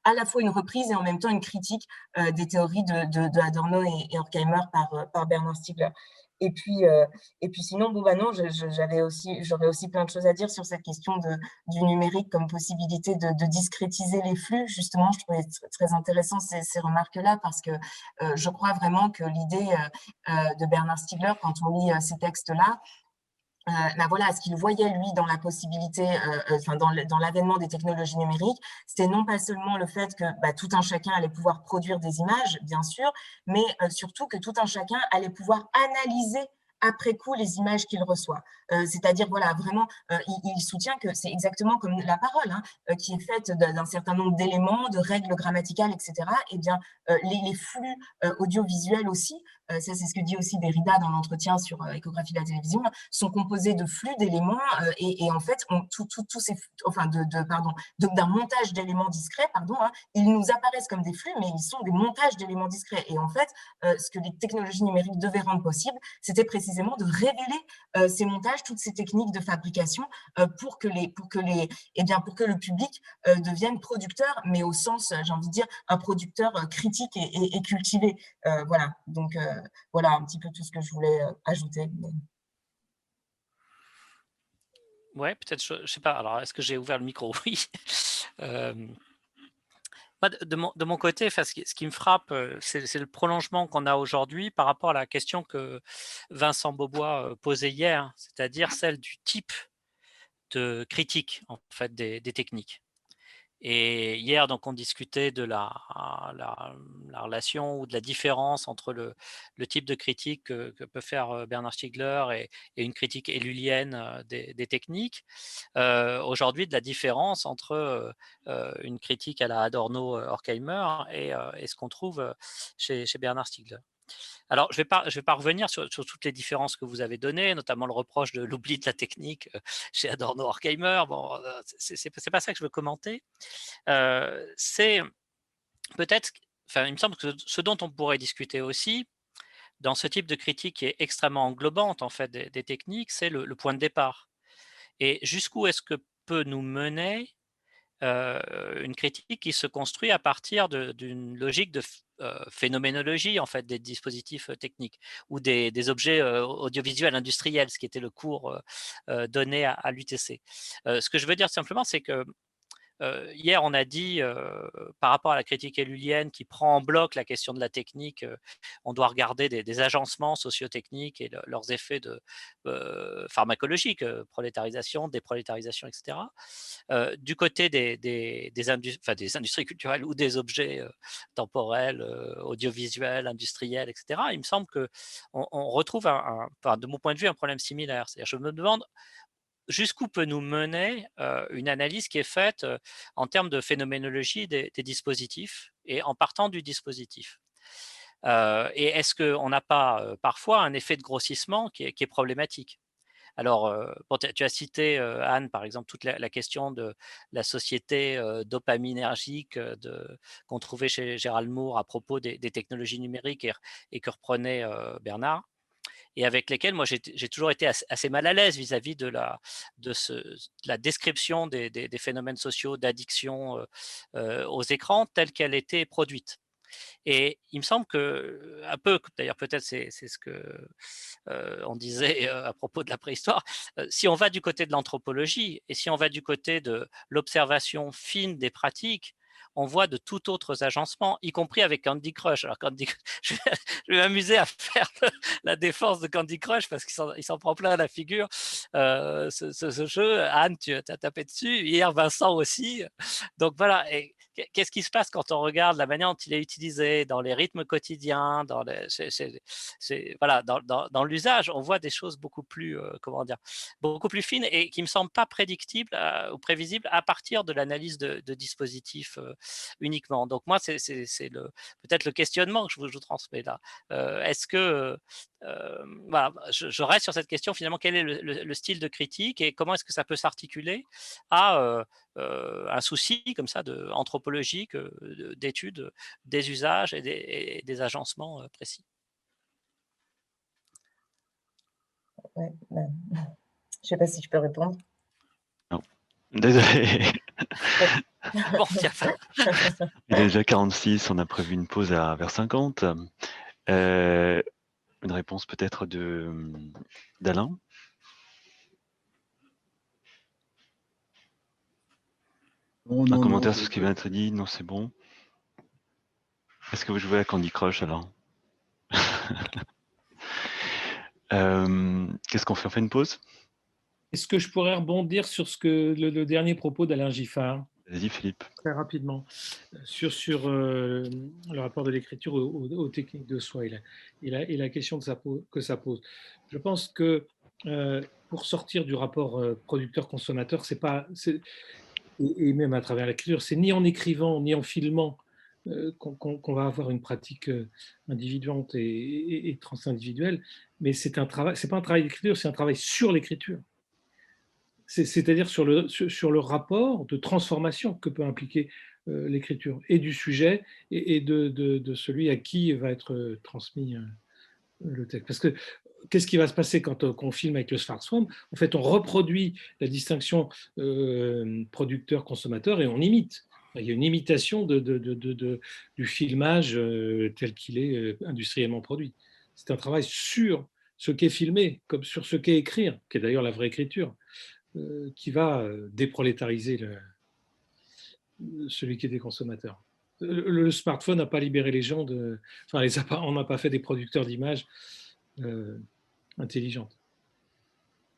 à la fois une reprise et en même temps une critique des théories de Adorno et Horkheimer par Bernard Stiegler. Et puis sinon, bon, non, j'aurais aussi plein de choses à dire sur cette question du numérique comme possibilité de discrétiser les flux. Justement, je trouvais très intéressant ces remarques-là, parce que je crois vraiment que l'idée de Bernard Stiegler, quand on lit ces textes-là, voilà, ce qu'il voyait, lui, dans la possibilité, dans l'avènement des technologies numériques, c'était non pas seulement le fait que tout un chacun allait pouvoir produire des images, bien sûr, mais surtout que tout un chacun allait pouvoir analyser après coup les images qu'il reçoit. C'est-à-dire, voilà, vraiment, il soutient que c'est exactement comme la parole, hein, qui est faite d'un certain nombre d'éléments, de règles grammaticales, etc. Eh bien, les flux audiovisuels aussi, ça c'est ce que dit aussi Derrida dans l'entretien sur échographie de la télévision, sont composés de flux d'éléments et en fait, d'un montage d'éléments discrets, hein, ils nous apparaissent comme des flux, mais ils sont des montages d'éléments discrets. Et en fait, ce que les technologies numériques devaient rendre possible, c'était précisément de révéler ces montages, toutes ces techniques de fabrication pour que le public devienne producteur, mais au sens, j'ai envie de dire, un producteur critique et cultivé. Voilà, donc voilà un petit peu tout ce que je voulais ajouter. Ouais, peut-être, je sais pas. Alors, est-ce que j'ai ouvert le micro? Oui. Euh, Moi, de mon côté, enfin, ce qui me frappe, c'est le prolongement qu'on a aujourd'hui par rapport à la question que Vincent Beaubois posait hier, c'est-à-dire celle du type de critique en fait des techniques. Et hier, donc, on discutait de la relation ou de la différence entre le type de critique que peut faire Bernard Stiegler et une critique élulienne des techniques. Aujourd'hui, de la différence entre une critique à la Adorno Horkheimer et ce qu'on trouve chez Bernard Stiegler. Alors, je vais pas revenir sur toutes les différences que vous avez données, notamment le reproche de l'oubli de la technique chez Adorno Horkheimer. Bon, c'est pas ça que je veux commenter. C'est peut-être, enfin, il me semble que ce dont on pourrait discuter aussi, dans ce type de critique qui est extrêmement englobante en fait des techniques, c'est le point de départ. Et jusqu'où est-ce que peut nous mener une critique qui se construit à partir d'une logique de phénoménologie en fait des dispositifs techniques ou des objets audiovisuels industriels, ce qui était le cours donné à l'UTC. Ce que je veux dire simplement, c'est que hier, on a dit, par rapport à la critique élulienne qui prend en bloc la question de la technique, on doit regarder des agencements sociotechniques et leurs effets pharmacologiques, prolétarisation, déprolétarisation, etc. Du côté des industries culturelles ou des objets temporels, audiovisuels, industriels, etc., il me semble qu'on retrouve, enfin, de mon point de vue, un problème similaire. C'est-à-dire, je me demande jusqu'où peut nous mener une analyse qui est faite en termes de phénoménologie des dispositifs et en partant du dispositif. Et est-ce qu'on n'a pas parfois un effet de grossissement qui est problématique? Alors, bon, tu as cité, Anne, par exemple, toute la question de la société dopaminergique qu'on trouvait chez Gérald Moore à propos des technologies numériques et que reprenait Bernard, et avec lesquels moi j'ai toujours été assez mal à l'aise vis-à-vis de la description des phénomènes sociaux d'addiction aux écrans telle qu'elle était produite. Et il me semble que, un peu, d'ailleurs peut-être c'est ce que on disait à propos de la préhistoire, si on va du côté de l'anthropologie et si on va du côté de l'observation fine des pratiques, on voit de tout autres agencements, y compris avec Candy Crush. Alors je vais m'amuser à faire la défense de Candy Crush parce qu'il s'en prend plein la figure. Ce jeu, Anne, tu as tapé dessus, hier Vincent aussi. Donc voilà, et qu'est-ce qui se passe quand on regarde la manière dont il est utilisé dans les rythmes quotidiens, voilà, dans l'usage, on voit des choses beaucoup plus, comment dire, beaucoup plus fines et qui me semblent pas prédictibles ou prévisibles à partir de l'analyse de dispositifs uniquement. Donc moi, c'est peut-être le questionnement que je vous transmets là. Est-ce que voilà, je reste sur cette question finalement, quel est le style de critique et comment est-ce que ça peut s'articuler à un souci comme ça anthropologique, d'études des usages et des agencements précis. Ouais, je ne sais pas si je peux répondre. Non, désolé. Bon, tiens, Il est déjà 46, on a prévu une pause vers 50. Une réponse peut-être d'Alain? Un commentaire sur ce qui vient d'être dit? Non, c'est bon. Est-ce que vous jouez à Candy Crush alors? Qu'est-ce qu'on fait? On fait une pause? Est-ce que je pourrais rebondir sur le dernier propos d'Alain Giffard? Vas-y, Philippe. Très rapidement, sur le rapport de l'écriture aux techniques de soi et la question que ça pose. Je pense que pour sortir du rapport producteur-consommateur, et même à travers l'écriture, c'est ni en écrivant ni en filmant qu'on va avoir une pratique individuante et transindividuelle, mais c'est pas un travail d'écriture, c'est un travail sur l'écriture. C'est-à-dire sur le rapport de transformation que peut impliquer l'écriture, et du sujet et de celui à qui va être transmis le texte. Parce que qu'est-ce qui va se passer quand on filme avec le smartphone? En fait, on reproduit la distinction producteur-consommateur et on imite. Il y a une imitation du filmage tel qu'il est industriellement produit. C'est un travail sur ce qu'est filmé, comme sur ce qu'est écrire, qui est d'ailleurs la vraie écriture. qui va déprolétariser celui qui est des consommateurs. Le smartphone n'a pas libéré les gens de... Enfin, on n'a pas fait des producteurs d'images intelligentes.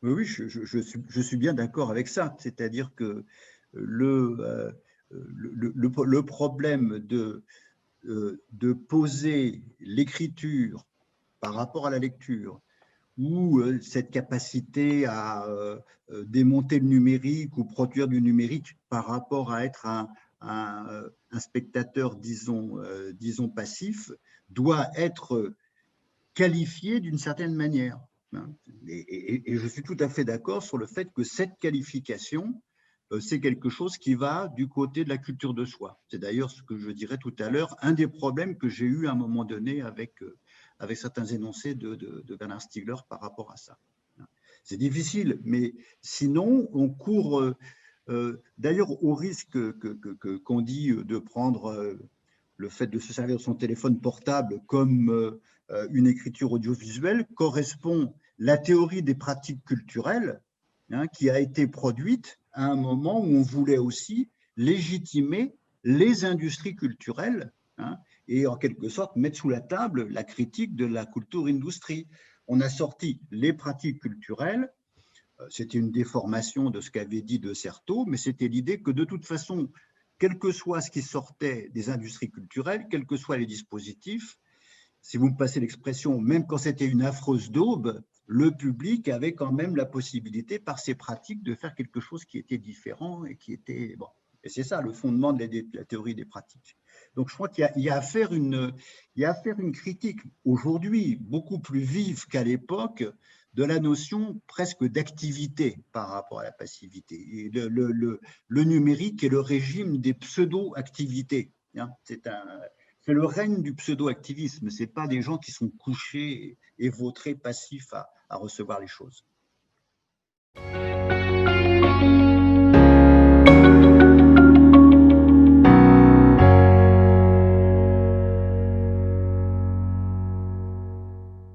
Oui, je suis bien d'accord avec ça. C'est-à-dire que le problème de poser l'écriture par rapport à la lecture, ou cette capacité à démonter le numérique ou produire du numérique par rapport à être un spectateur, disons passif, doit être qualifié d'une certaine manière. Et je suis tout à fait d'accord sur le fait que cette qualification, c'est quelque chose qui va du côté de la culture de soi. C'est d'ailleurs ce que je dirais tout à l'heure, un des problèmes que j'ai eu à un moment donné avec certains énoncés de Bernard Stiegler par rapport à ça. C'est difficile, mais sinon, on court d'ailleurs au risque qu'on dit de prendre le fait de se servir de son téléphone portable comme une écriture audiovisuelle correspond la théorie des pratiques culturelles qui a été produite à un moment où on voulait aussi légitimer les industries culturelles et en quelque sorte mettre sous la table la critique de la culture-industrie. On a sorti les pratiques culturelles, c'était une déformation de ce qu'avait dit De Certeau, mais c'était l'idée que de toute façon, quel que soit ce qui sortait des industries culturelles, quels que soient les dispositifs, si vous me passez l'expression, même quand c'était une affreuse daube, le public avait quand même la possibilité, par ses pratiques, de faire quelque chose qui était différent et qui était… Bon. Et c'est ça le fondement de la théorie des pratiques. Donc je crois qu'il y a à faire une critique aujourd'hui beaucoup plus vive qu'à l'époque de la notion presque d'activité par rapport à la passivité. Et le numérique est le régime des pseudo-activités. C'est le règne du pseudo-activisme. Ce n'est pas des gens qui sont couchés et vautrés, passifs à recevoir les choses.